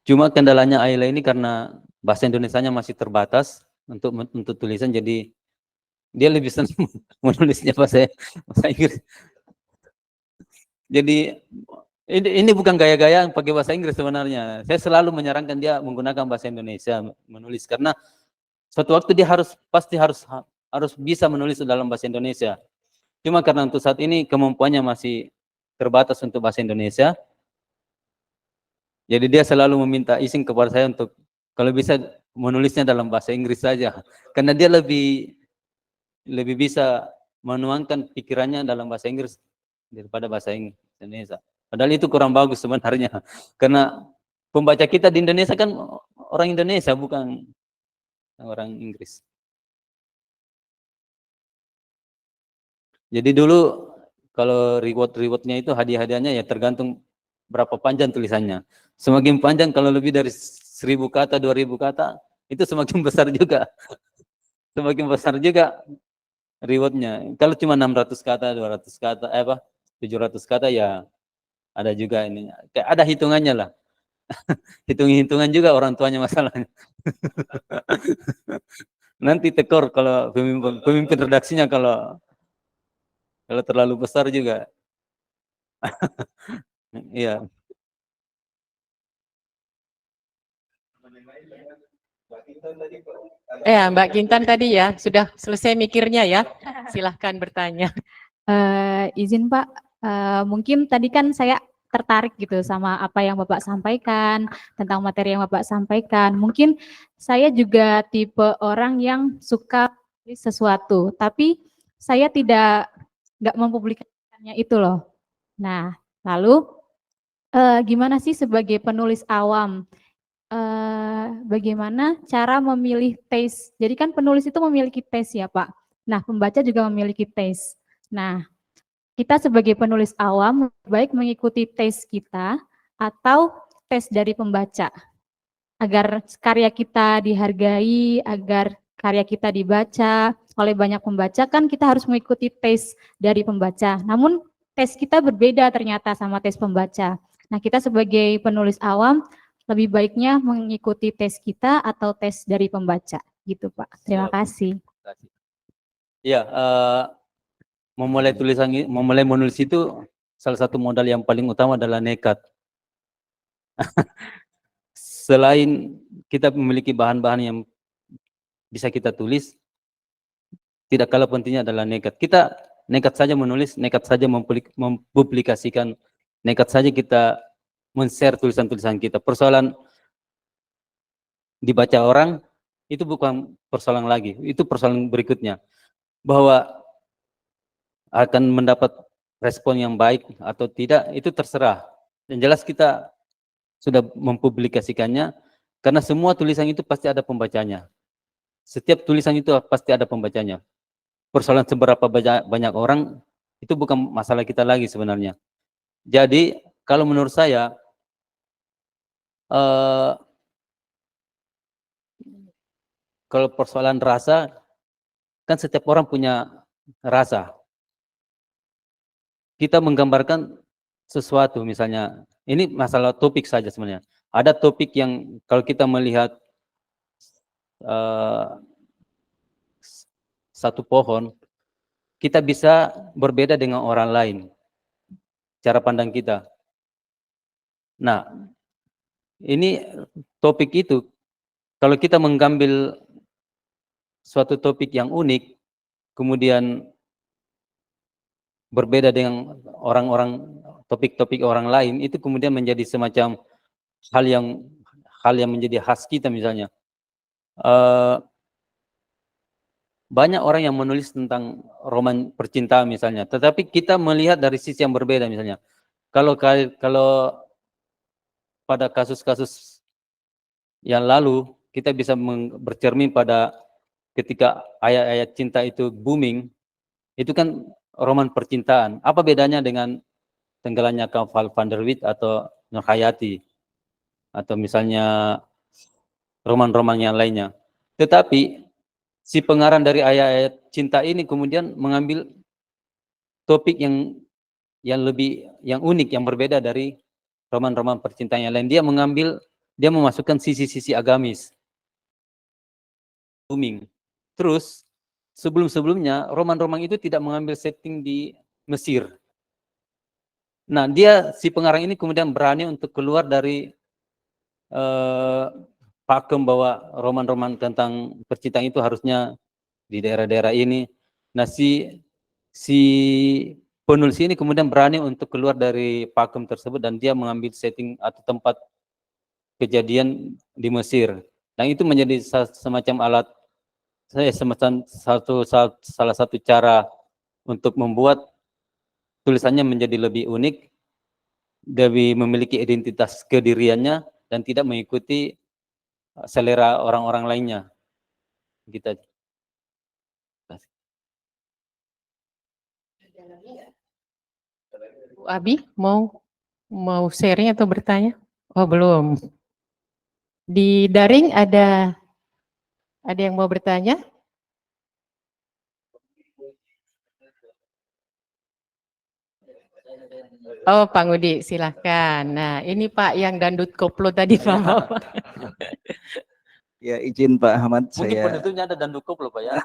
Cuma kendalanya Aila ini karena bahasa Indonesianya masih terbatas untuk tulisan, jadi dia lebih senang menulisnya bahasa Inggris. Jadi ini bukan gaya-gaya pakai bahasa Inggris sebenarnya. Saya selalu menyarankan dia menggunakan bahasa Indonesia menulis, karena Suatu waktu dia pasti harus bisa menulis dalam bahasa Indonesia. Cuma karena untuk saat ini kemampuannya masih terbatas untuk bahasa Indonesia, jadi dia selalu meminta izin kepada saya untuk kalau bisa menulisnya dalam bahasa Inggris saja, karena dia lebih bisa menuangkan pikirannya dalam bahasa Inggris daripada bahasa Indonesia. Padahal itu kurang bagus sebenarnya, karena pembaca kita di Indonesia kan orang Indonesia, bukan orang Inggris. Jadi dulu kalau rewardnya itu hadiah-hadiahnya ya tergantung berapa panjang tulisannya. Semakin panjang, kalau lebih dari 1000 kata, 2000 kata, itu semakin besar juga. Semakin besar juga rewardnya. Kalau cuma 600 kata, 200 kata, 700 kata ya ada juga ini. Kayak ada hitungannya lah. Hitung-hitungan juga orang tuanya masalahnya. Nanti tekor kalau pemimpin redaksinya kalau terlalu besar juga. Iya. Ya, Mbak Kintan tadi ya, sudah selesai mikirnya ya. Silahkan bertanya. Izin Pak, mungkin tadi kan saya tertarik gitu sama apa yang Bapak sampaikan, tentang materi yang Bapak sampaikan. Mungkin saya juga tipe orang yang suka tulis sesuatu, tapi saya nggak mempublikasikannya itu loh. Nah, lalu gimana sih sebagai penulis awam, bagaimana cara memilih taste? Jadi kan penulis itu memiliki taste ya Pak. Nah, pembaca juga memiliki taste. Nah, kita sebagai penulis awam baik mengikuti taste kita atau taste dari pembaca. Agar karya kita dihargai, agar karya kita dibaca oleh banyak pembaca, kan kita harus mengikuti taste dari pembaca. Namun taste kita berbeda ternyata sama taste pembaca. Nah, kita sebagai penulis awam lebih baiknya mengikuti taste kita atau taste dari pembaca, gitu Pak. Terima kasih. Iya, memulai menulis itu salah satu modal yang paling utama adalah nekat. Selain kita memiliki bahan-bahan yang bisa kita tulis, tidak kalah pentingnya adalah nekat. Kita nekat saja menulis, nekat saja mempublikasikan, nekat saja kita men-share tulisan-tulisan kita. Persoalan dibaca orang itu bukan persoalan lagi, itu persoalan berikutnya. Bahwa akan mendapat respon yang baik atau tidak, itu terserah. Yang jelas kita sudah mempublikasikannya, karena semua tulisan itu pasti ada pembacanya. Setiap tulisan itu pasti ada pembacanya. Persoalan seberapa banyak orang, itu bukan masalah kita lagi sebenarnya. Jadi, kalau menurut saya, kalau persoalan rasa, kan setiap orang punya rasa. Kita menggambarkan sesuatu, misalnya, ini masalah topik saja sebenarnya. Ada topik yang kalau kita melihat satu pohon, kita bisa berbeda dengan orang lain, cara pandang kita. Nah, ini topik itu, kalau kita mengambil suatu topik yang unik, kemudian berbeda dengan topik-topik orang lain, itu kemudian menjadi semacam hal yang menjadi khas kita misalnya. Banyak orang yang menulis tentang roman percintaan misalnya, tetapi kita melihat dari sisi yang berbeda misalnya. Kalau pada kasus-kasus yang lalu, kita bisa bercermin pada ketika ayat-ayat cinta itu booming, itu kan roman percintaan. Apa bedanya dengan Tenggelamnya Val van der Wijk atau Nur Hayati, atau misalnya roman-roman yang lainnya. Tetapi si pengarang dari ayat-ayat cinta ini kemudian mengambil topik yang unik, yang berbeda dari roman-roman percintaan yang lain. Dia memasukkan sisi-sisi agamis. Booming. Terus sebelum-sebelumnya roman-roman itu tidak mengambil setting di Mesir. Nah, si pengarang ini kemudian berani untuk keluar dari pakem bahwa roman-roman tentang percintaan itu harusnya di daerah-daerah ini. Nah, si penulis ini kemudian berani untuk keluar dari pakem tersebut dan dia mengambil setting atau tempat kejadian di Mesir. Dan itu menjadi semacam alat semacam salah satu cara untuk membuat tulisannya menjadi lebih unik, lebih memiliki identitas kediriannya dan tidak mengikuti selera orang-orang lainnya. Kita Bu Abi mau sharing atau bertanya? Oh, belum. Di daring ada yang mau bertanya? Oh, Pak Ngudi, silahkan. Nah, ini Pak yang dandut koplo tadi, Pak. Ya, izin Pak Ahmad, mungkin saya penutupnya ada dan dukup loh Pak ya.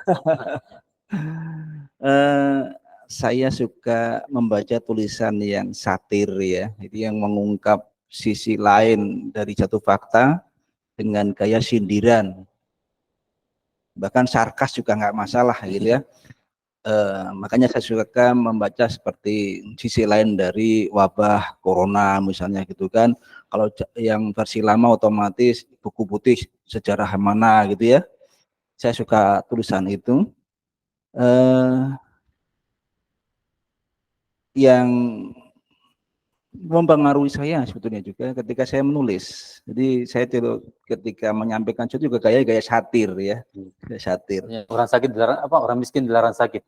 saya suka membaca tulisan yang satir ya, itu yang mengungkap sisi lain dari satu fakta dengan gaya sindiran, bahkan sarkas juga nggak masalah gitu ya. Makanya saya suka membaca seperti sisi lain dari wabah corona misalnya gitu kan. Kalau yang versi lama otomatis buku putih sejarah mana gitu ya. Saya suka tulisan itu. Yang mempengaruhi saya sebetulnya juga ketika saya menulis. Jadi saya ketika menyampaikan sesuatu juga gaya satir ya, gaya satir. Ya, orang sakit dilarang apa? Orang miskin dilarang sakit.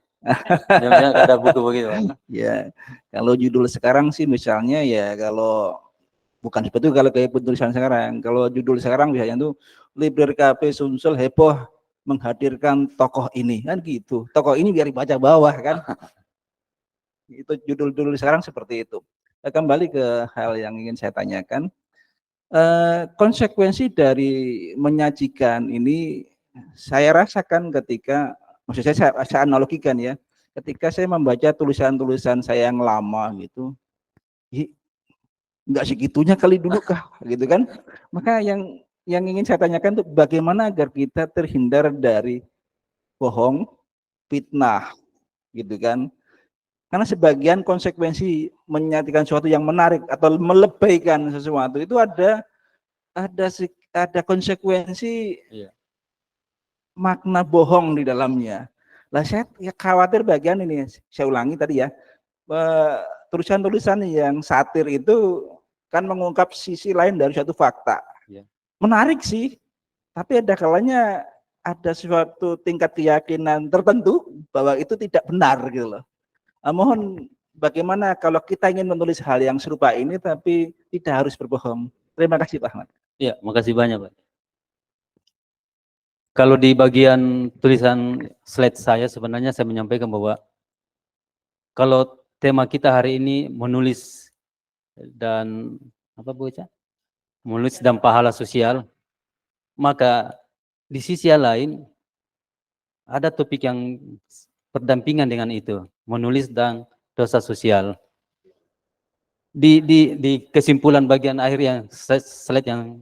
Namanya ada buku begitu. Ya, kalau judul sekarang sih misalnya ya kalau bukan seperti itu kalau kayak penulisan sekarang. Kalau judul sekarang biasanya tuh Liber Cafe Sumsel heboh menghadirkan tokoh ini kan gitu. Tokoh ini biar dibaca bawah kan. Itu judul-judul sekarang seperti itu. Kembali ke hal yang ingin saya tanyakan, konsekuensi dari menyajikan ini saya rasakan ketika, maksud saya analogikan ya, ketika saya membaca tulisan-tulisan saya yang lama gitu, nggak segitunya kali dulu kah, gitu kan? Maka yang ingin saya tanyakan itu bagaimana agar kita terhindar dari bohong, fitnah, gitu kan? Karena sebagian konsekuensi menyajikan sesuatu yang menarik atau melebaikan sesuatu itu ada konsekuensi makna bohong di dalamnya. Lah saya khawatir bagian ini, saya ulangi tadi ya, tulisan-tulisan yang satir itu kan mengungkap sisi lain dari suatu fakta. Menarik sih, tapi ada kalanya ada suatu tingkat keyakinan tertentu bahwa itu tidak benar gitu loh. Mohon bagaimana kalau kita ingin menulis hal yang serupa ini tapi tidak harus berbohong. Terima kasih Pak Ahmad. Iya, makasih banyak Pak. Kalau di bagian tulisan slide saya sebenarnya saya menyampaikan bahwa kalau tema kita hari ini menulis dan apa Bu Eca? Menulis dan pahala sosial, maka di sisi yang lain ada topik yang berdampingan dengan itu, menulis dan dosa sosial. Di kesimpulan bagian akhir yang slide yang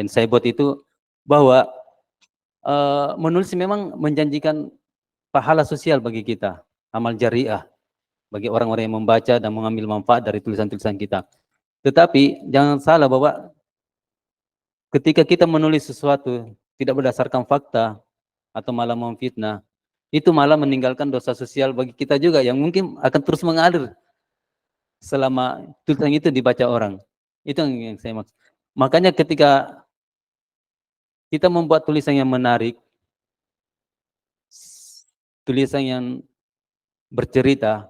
saya buat itu bahwa menulis memang menjanjikan pahala sosial bagi kita, amal jariah bagi orang-orang yang membaca dan mengambil manfaat dari tulisan-tulisan kita. Tetapi jangan salah bahwa ketika kita menulis sesuatu tidak berdasarkan fakta atau malah memfitnah, itu malah meninggalkan dosa sosial bagi kita juga yang mungkin akan terus mengalir selama tulisan itu dibaca orang. Itu yang saya maksud. Makanya ketika kita membuat tulisan yang menarik, tulisan yang bercerita,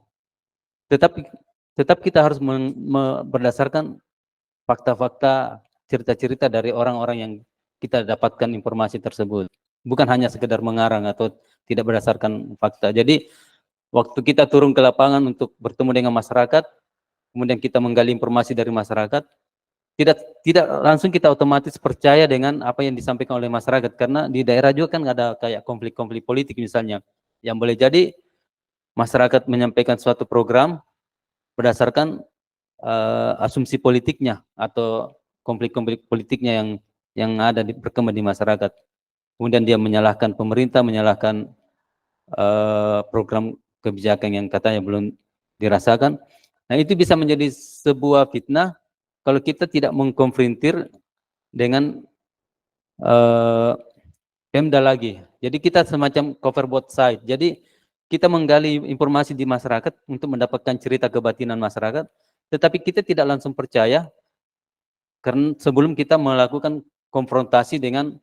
tetap kita harus berdasarkan fakta-fakta, cerita-cerita dari orang-orang yang kita dapatkan informasi tersebut. Bukan hanya sekedar mengarang atau tidak berdasarkan fakta. Jadi waktu kita turun ke lapangan untuk bertemu dengan masyarakat, kemudian kita menggali informasi dari masyarakat, tidak langsung kita otomatis percaya dengan apa yang disampaikan oleh masyarakat, karena di daerah juga kan ada kayak konflik-konflik politik misalnya, yang boleh jadi masyarakat menyampaikan suatu program berdasarkan asumsi politiknya atau konflik-konflik politiknya yang ada berkembang di masyarakat. Kemudian dia menyalahkan pemerintah, menyalahkan program kebijakan yang katanya belum dirasakan. Nah, itu bisa menjadi sebuah fitnah kalau kita tidak mengkonfrontir dengan Pemda lagi. Jadi kita semacam cover both side. Jadi kita menggali informasi di masyarakat untuk mendapatkan cerita kebatinan masyarakat, tetapi kita tidak langsung percaya karena sebelum kita melakukan konfrontasi dengan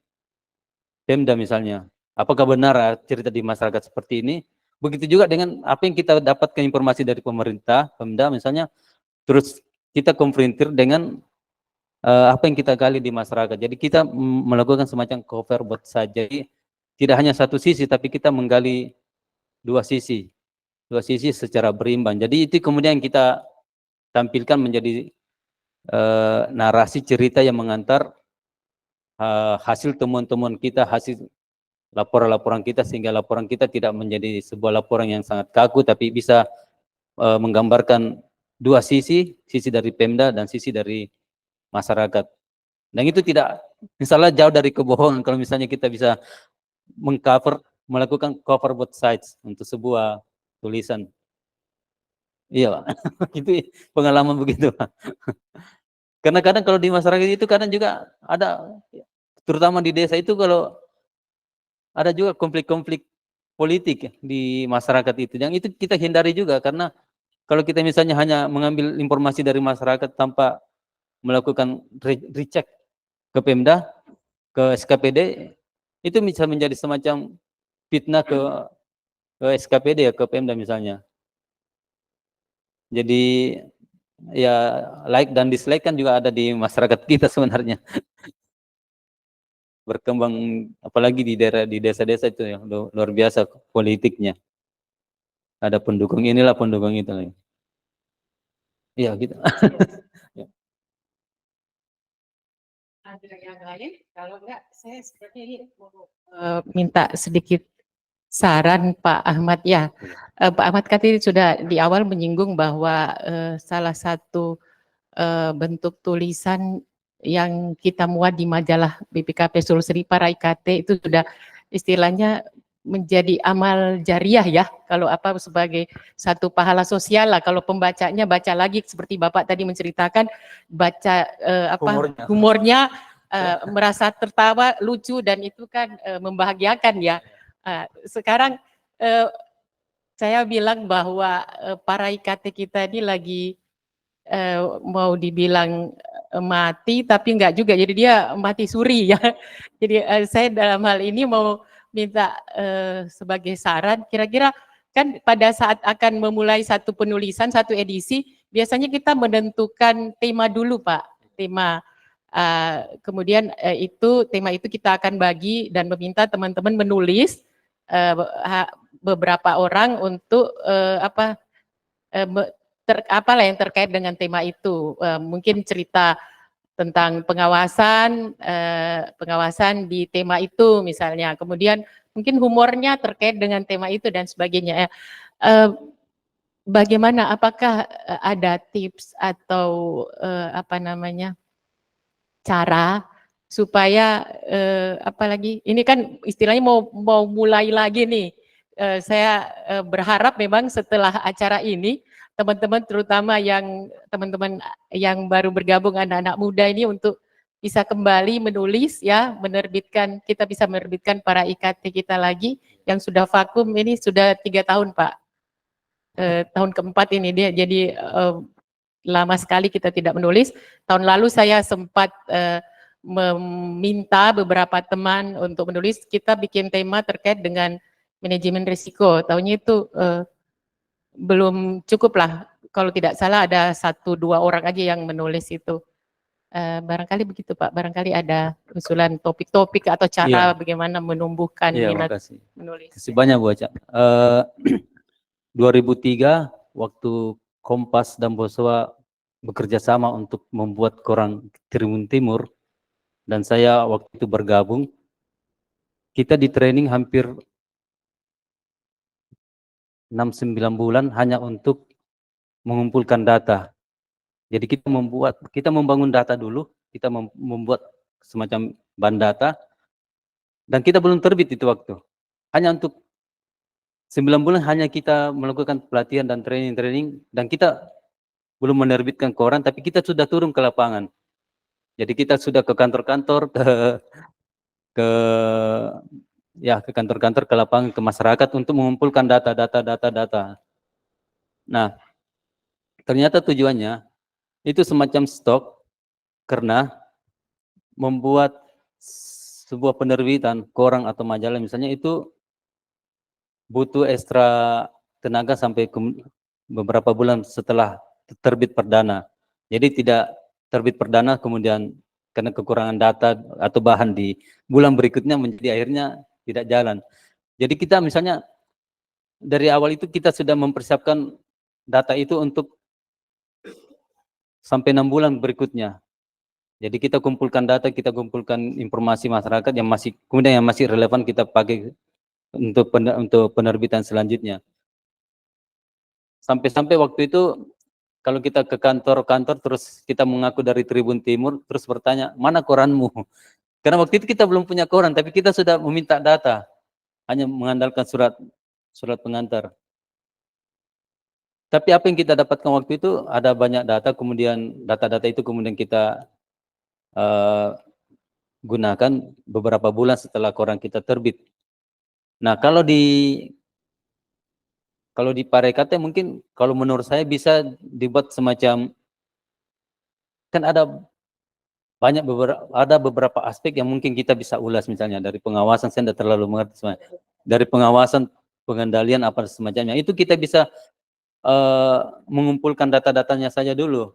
Pemda misalnya. Apakah benar cerita di masyarakat seperti ini? Begitu juga dengan apa yang kita dapatkan informasi dari pemerintah, Pemda misalnya, terus kita konfrontir dengan apa yang kita gali di masyarakat. Jadi kita melakukan semacam cover both side. Jadi tidak hanya satu sisi, tapi kita menggali dua sisi secara berimbang. Jadi itu kemudian kita tampilkan menjadi narasi cerita yang mengantar hasil temuan-temuan kita, hasil laporan-laporan kita, sehingga laporan kita tidak menjadi sebuah laporan yang sangat kaku, tapi bisa menggambarkan dua sisi dari Pemda dan sisi dari masyarakat. Dan itu tidak, misalnya jauh dari kebohongan kalau misalnya kita bisa melakukan cover both sides untuk sebuah tulisan. Iya, Pak. Itu pengalaman begitu, Pak. Karena kadang kalau di masyarakat itu kadang juga ada, terutama di desa itu kalau ada juga konflik-konflik politik di masyarakat itu. Yang itu kita hindari juga, karena kalau kita misalnya hanya mengambil informasi dari masyarakat tanpa melakukan recheck ke Pemda, ke SKPD, itu bisa menjadi semacam fitnah ke SKPD ya, ke Pemda misalnya. Jadi ya like dan dislike kan juga ada di masyarakat kita sebenarnya. Berkembang apalagi di daerah, di desa-desa itu ya, luar biasa politiknya. Ada pendukung inilah, pendukung itu lagi. Iya gitu. Ada yang lain? Kalau enggak, saya seperti ini mau minta sedikit saran Pak Ahmad ya. Pak Ahmad tadi sudah di awal menyinggung bahwa salah satu bentuk tulisan yang kita muat di majalah BPKP Sulsel para IKT itu sudah istilahnya menjadi amal jariah ya, kalau apa sebagai satu pahala sosial lah, kalau pembacanya baca lagi seperti Bapak tadi menceritakan, baca humornya merasa tertawa, lucu, dan itu kan membahagiakan ya. Sekarang saya bilang bahwa para IKT kita ini lagi mau dibilang mati tapi enggak juga, jadi dia mati suri ya. Jadi saya dalam hal ini mau minta sebagai saran, kira-kira kan pada saat akan memulai satu penulisan, satu edisi, biasanya kita menentukan tema dulu Pak, tema kemudian tema itu kita akan bagi dan meminta teman-teman menulis beberapa orang untuk apalah yang terkait dengan tema itu, mungkin cerita tentang pengawasan di tema itu misalnya, kemudian mungkin humornya terkait dengan tema itu dan sebagainya. Bagaimana, apakah ada tips atau cara supaya apalagi ini kan istilahnya mau mulai lagi nih. Saya berharap memang setelah acara ini teman-teman, terutama teman-teman yang baru bergabung, anak-anak muda ini, untuk bisa kembali menulis ya, kita bisa menerbitkan para IKT kita lagi yang sudah vakum ini sudah 3 tahun Pak. Tahun keempat ini dia, jadi lama sekali kita tidak menulis. Tahun lalu saya sempat meminta beberapa teman untuk menulis, kita bikin tema terkait dengan manajemen risiko. Tahunnya itu belum cukup lah, kalau tidak salah ada 1-2 orang aja yang menulis itu. Barangkali begitu Pak, barangkali ada usulan topik-topik atau cara bagaimana menumbuhkan minat menulis. Terima kasih banyak Bu Aca. 2003 waktu Kompas dan Boswa bekerja sama untuk membuat koran Tribun Timur, dan saya waktu itu bergabung, kita di training hampir 6-9 bulan hanya untuk mengumpulkan data. Jadi kita membangun data dulu, kita membuat semacam bahan data, dan kita belum terbit itu waktu. Hanya untuk 9 bulan hanya kita melakukan pelatihan dan training, dan kita belum menerbitkan koran, tapi kita sudah turun ke lapangan. Jadi kita sudah ke kantor-kantor, ke kantor-kantor, ke lapangan, ke masyarakat untuk mengumpulkan data. Nah, ternyata tujuannya itu semacam stok, karena membuat sebuah penerbitan koran atau majalah misalnya itu butuh ekstra tenaga sampai beberapa bulan setelah terbit perdana. Jadi tidak terbit perdana kemudian karena kekurangan data atau bahan di bulan berikutnya menjadi akhirnya tidak jalan. Jadi kita misalnya dari awal itu kita sudah mempersiapkan data itu untuk sampai 6 bulan berikutnya. Jadi kita kumpulkan data, kita kumpulkan informasi masyarakat yang masih relevan kita pakai untuk penerbitan selanjutnya. Sampai waktu itu kalau kita ke kantor-kantor terus kita mengaku dari Tribun Timur terus bertanya, "Mana koranmu?" Karena waktu itu kita belum punya koran, tapi kita sudah meminta data, hanya mengandalkan surat pengantar. Tapi apa yang kita dapatkan waktu itu ada banyak data, kemudian data-data itu kemudian kita gunakan beberapa bulan setelah koran kita terbit. Nah, kalau di Parekraf mungkin kalau menurut saya bisa dibuat semacam, kan ada beberapa aspek yang mungkin kita bisa ulas, misalnya dari pengawasan, saya tidak terlalu mengerti semuanya. Dari pengawasan, pengendalian apa semacamnya, itu kita bisa mengumpulkan data-datanya saja dulu,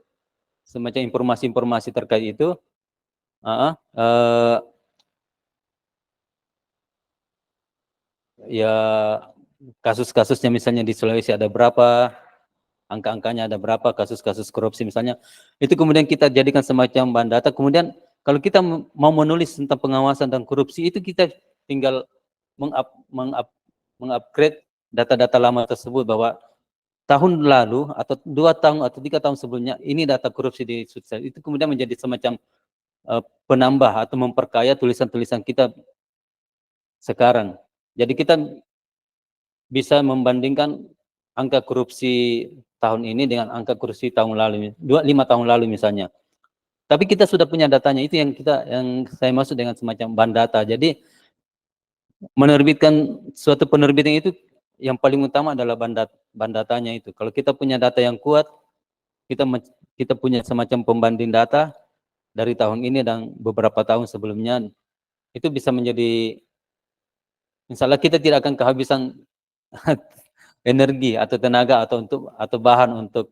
semacam informasi-informasi terkait itu. Ya kasus-kasusnya misalnya di Sulawesi ada berapa, angka-angkanya ada berapa, kasus-kasus korupsi misalnya, itu kemudian kita jadikan semacam bahan data. Kemudian kalau kita mau menulis tentang pengawasan dan korupsi, itu kita tinggal mengupgrade data-data lama tersebut, bahwa tahun lalu atau 2 tahun atau 3 tahun sebelumnya ini data korupsi di Sulawesi, itu kemudian menjadi semacam penambah atau memperkaya tulisan-tulisan kita sekarang. Jadi kita bisa membandingkan angka korupsi tahun ini dengan angka korupsi tahun lalu, 5 tahun lalu misalnya. Tapi kita sudah punya datanya, itu yang saya maksud dengan semacam bahan data. Jadi menerbitkan suatu penerbitan itu yang paling utama adalah bahan datanya itu. Kalau kita punya data yang kuat, kita punya semacam pembanding data dari tahun ini dan beberapa tahun sebelumnya, itu bisa menjadi, misalnya kita tidak akan kehabisan energi atau tenaga atau bahan untuk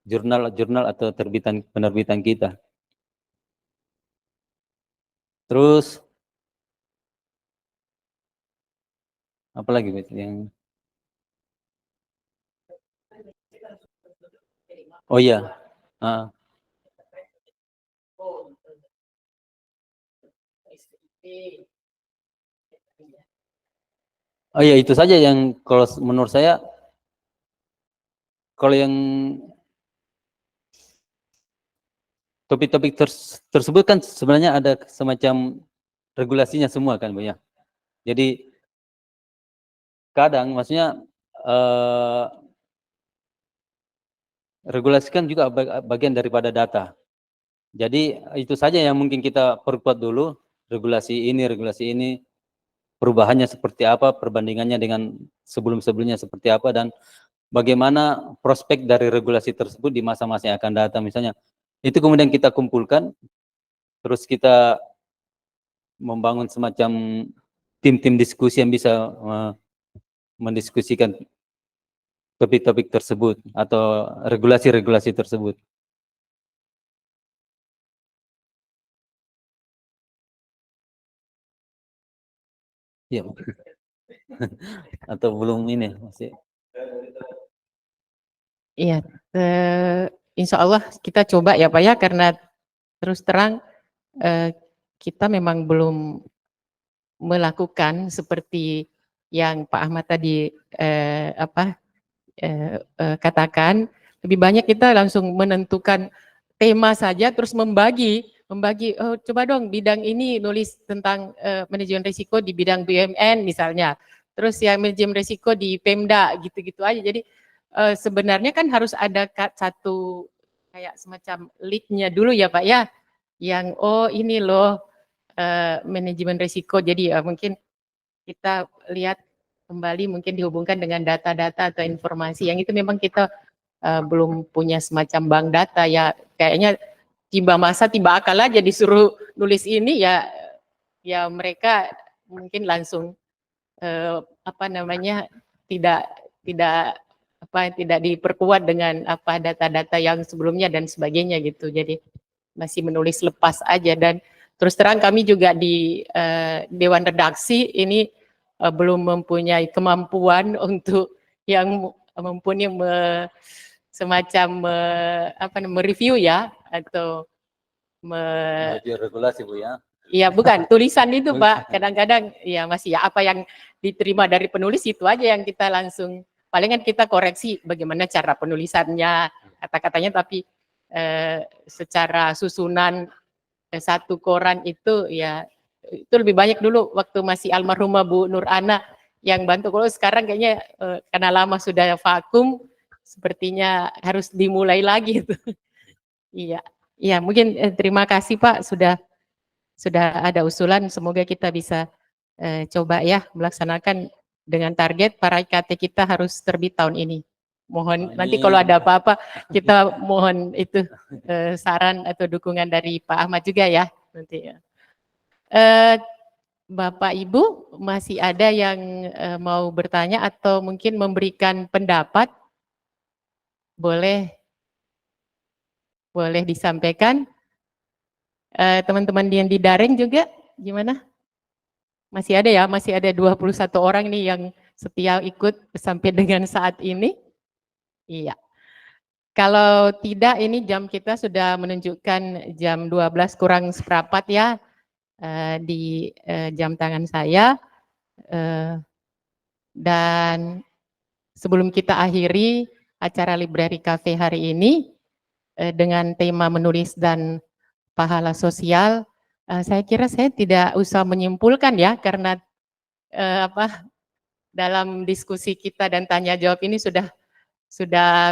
jurnal atau penerbitan kita. Terus apa lagi yang oh iya, oh iya, itu saja yang kalau menurut saya, kalau yang topik-topik tersebut kan sebenarnya ada semacam regulasinya semua kan, Bu ya. Jadi kadang maksudnya regulasikan juga bagian daripada data. Jadi itu saja yang mungkin kita perkuat dulu, regulasi ini, perubahannya seperti apa, perbandingannya dengan sebelum-sebelumnya seperti apa, dan bagaimana prospek dari regulasi tersebut di masa-masa yang akan datang misalnya. Itu kemudian kita kumpulkan, terus kita membangun semacam tim-tim diskusi yang bisa mendiskusikan topik-topik tersebut atau regulasi-regulasi tersebut. Ya, atau belum ini masih. Iya, insya Allah kita coba ya Pak ya, karena terus terang kita memang belum melakukan seperti yang Pak Ahmad tadi katakan. Lebih banyak kita langsung menentukan tema saja terus membagi, oh, coba dong bidang ini nulis tentang manajemen risiko di bidang BUMN misalnya, terus yang manajemen risiko di Pemda gitu-gitu aja. Jadi sebenarnya kan harus ada satu kayak semacam lead-nya dulu ya Pak ya, yang oh ini loh manajemen risiko. Jadi mungkin kita lihat kembali, mungkin dihubungkan dengan data-data atau informasi yang itu memang kita belum punya semacam bank data ya. Kayaknya tiba masa tiba akal aja disuruh nulis ini ya, ya mereka mungkin langsung apa namanya tidak diperkuat dengan apa data-data yang sebelumnya dan sebagainya gitu. Jadi masih menulis lepas aja. Dan terus terang kami juga di Dewan Redaksi ini belum mempunyai kemampuan untuk yang mempunyai semacam mereview ya, atau regulasi Bu ya. Iya bukan tulisan itu Pak, kadang-kadang ya masih ya apa yang diterima dari penulis itu aja yang kita langsung, palingan kita koreksi bagaimana cara penulisannya, kata-katanya, tapi secara susunan satu koran itu ya itu lebih banyak dulu waktu masih almarhumah Bu Nur Ana yang bantu. Kalau sekarang kayaknya karena lama sudah vakum, sepertinya harus dimulai lagi itu. Iya, iya mungkin terima kasih Pak sudah ada usulan, semoga kita bisa coba ya melaksanakan dengan target para IKT kita harus terbit tahun ini. Mohon nanti kalau ada apa-apa kita mohon itu saran atau dukungan dari Pak Ahmad juga ya nanti ya. Bapak Ibu masih ada yang mau bertanya atau mungkin memberikan pendapat? Boleh disampaikan. Teman-teman yang di daring juga gimana? Masih ada ya, masih ada 21 orang nih yang setia ikut sampai dengan saat ini. Iya. Kalau tidak, ini jam kita sudah menunjukkan jam 12 kurang seperempat ya di jam tangan saya. Dan sebelum kita akhiri acara Library Cafe hari ini dengan tema menulis dan pahala sosial, saya kira saya tidak usah menyimpulkan ya, karena dalam diskusi kita dan tanya jawab ini sudah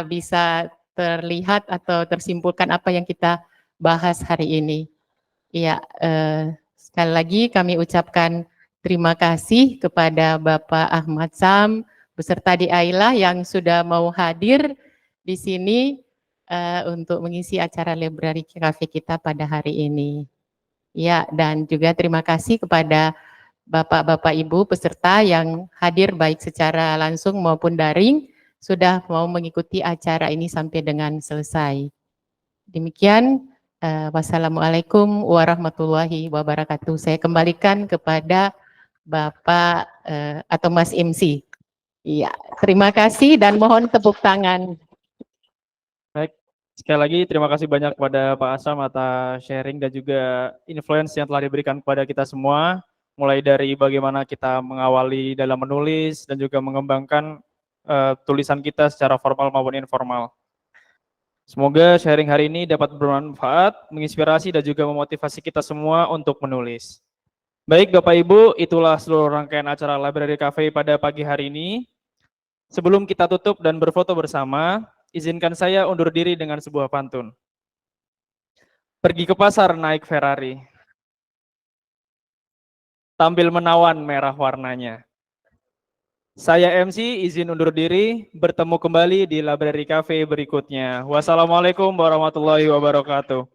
bisa terlihat atau tersimpulkan apa yang kita bahas hari ini. Iya, sekali lagi kami ucapkan terima kasih kepada Bapak Ahmad Sam beserta Di Aila yang sudah mau hadir di sini untuk mengisi acara Library Cafe kita pada hari ini. Ya, dan juga terima kasih kepada Bapak-bapak Ibu peserta yang hadir baik secara langsung maupun daring sudah mau mengikuti acara ini sampai dengan selesai. Demikian, wassalamualaikum warahmatullahi wabarakatuh. Saya kembalikan kepada Bapak atau Mas MC. Iya, terima kasih dan mohon tepuk tangan. Baik, sekali lagi terima kasih banyak kepada Pak Asam atas sharing dan juga influence yang telah diberikan kepada kita semua, mulai dari bagaimana kita mengawali dalam menulis dan juga mengembangkan tulisan kita secara formal maupun informal. Semoga sharing hari ini dapat bermanfaat, menginspirasi dan juga memotivasi kita semua untuk menulis. Baik Bapak Ibu, itulah seluruh rangkaian acara Library Cafe pada pagi hari ini. Sebelum kita tutup dan berfoto bersama, izinkan saya undur diri dengan sebuah pantun. Pergi ke pasar naik Ferrari, tampil menawan merah warnanya. Saya MC izin undur diri, bertemu kembali di Library Cafe berikutnya. Wassalamualaikum warahmatullahi wabarakatuh.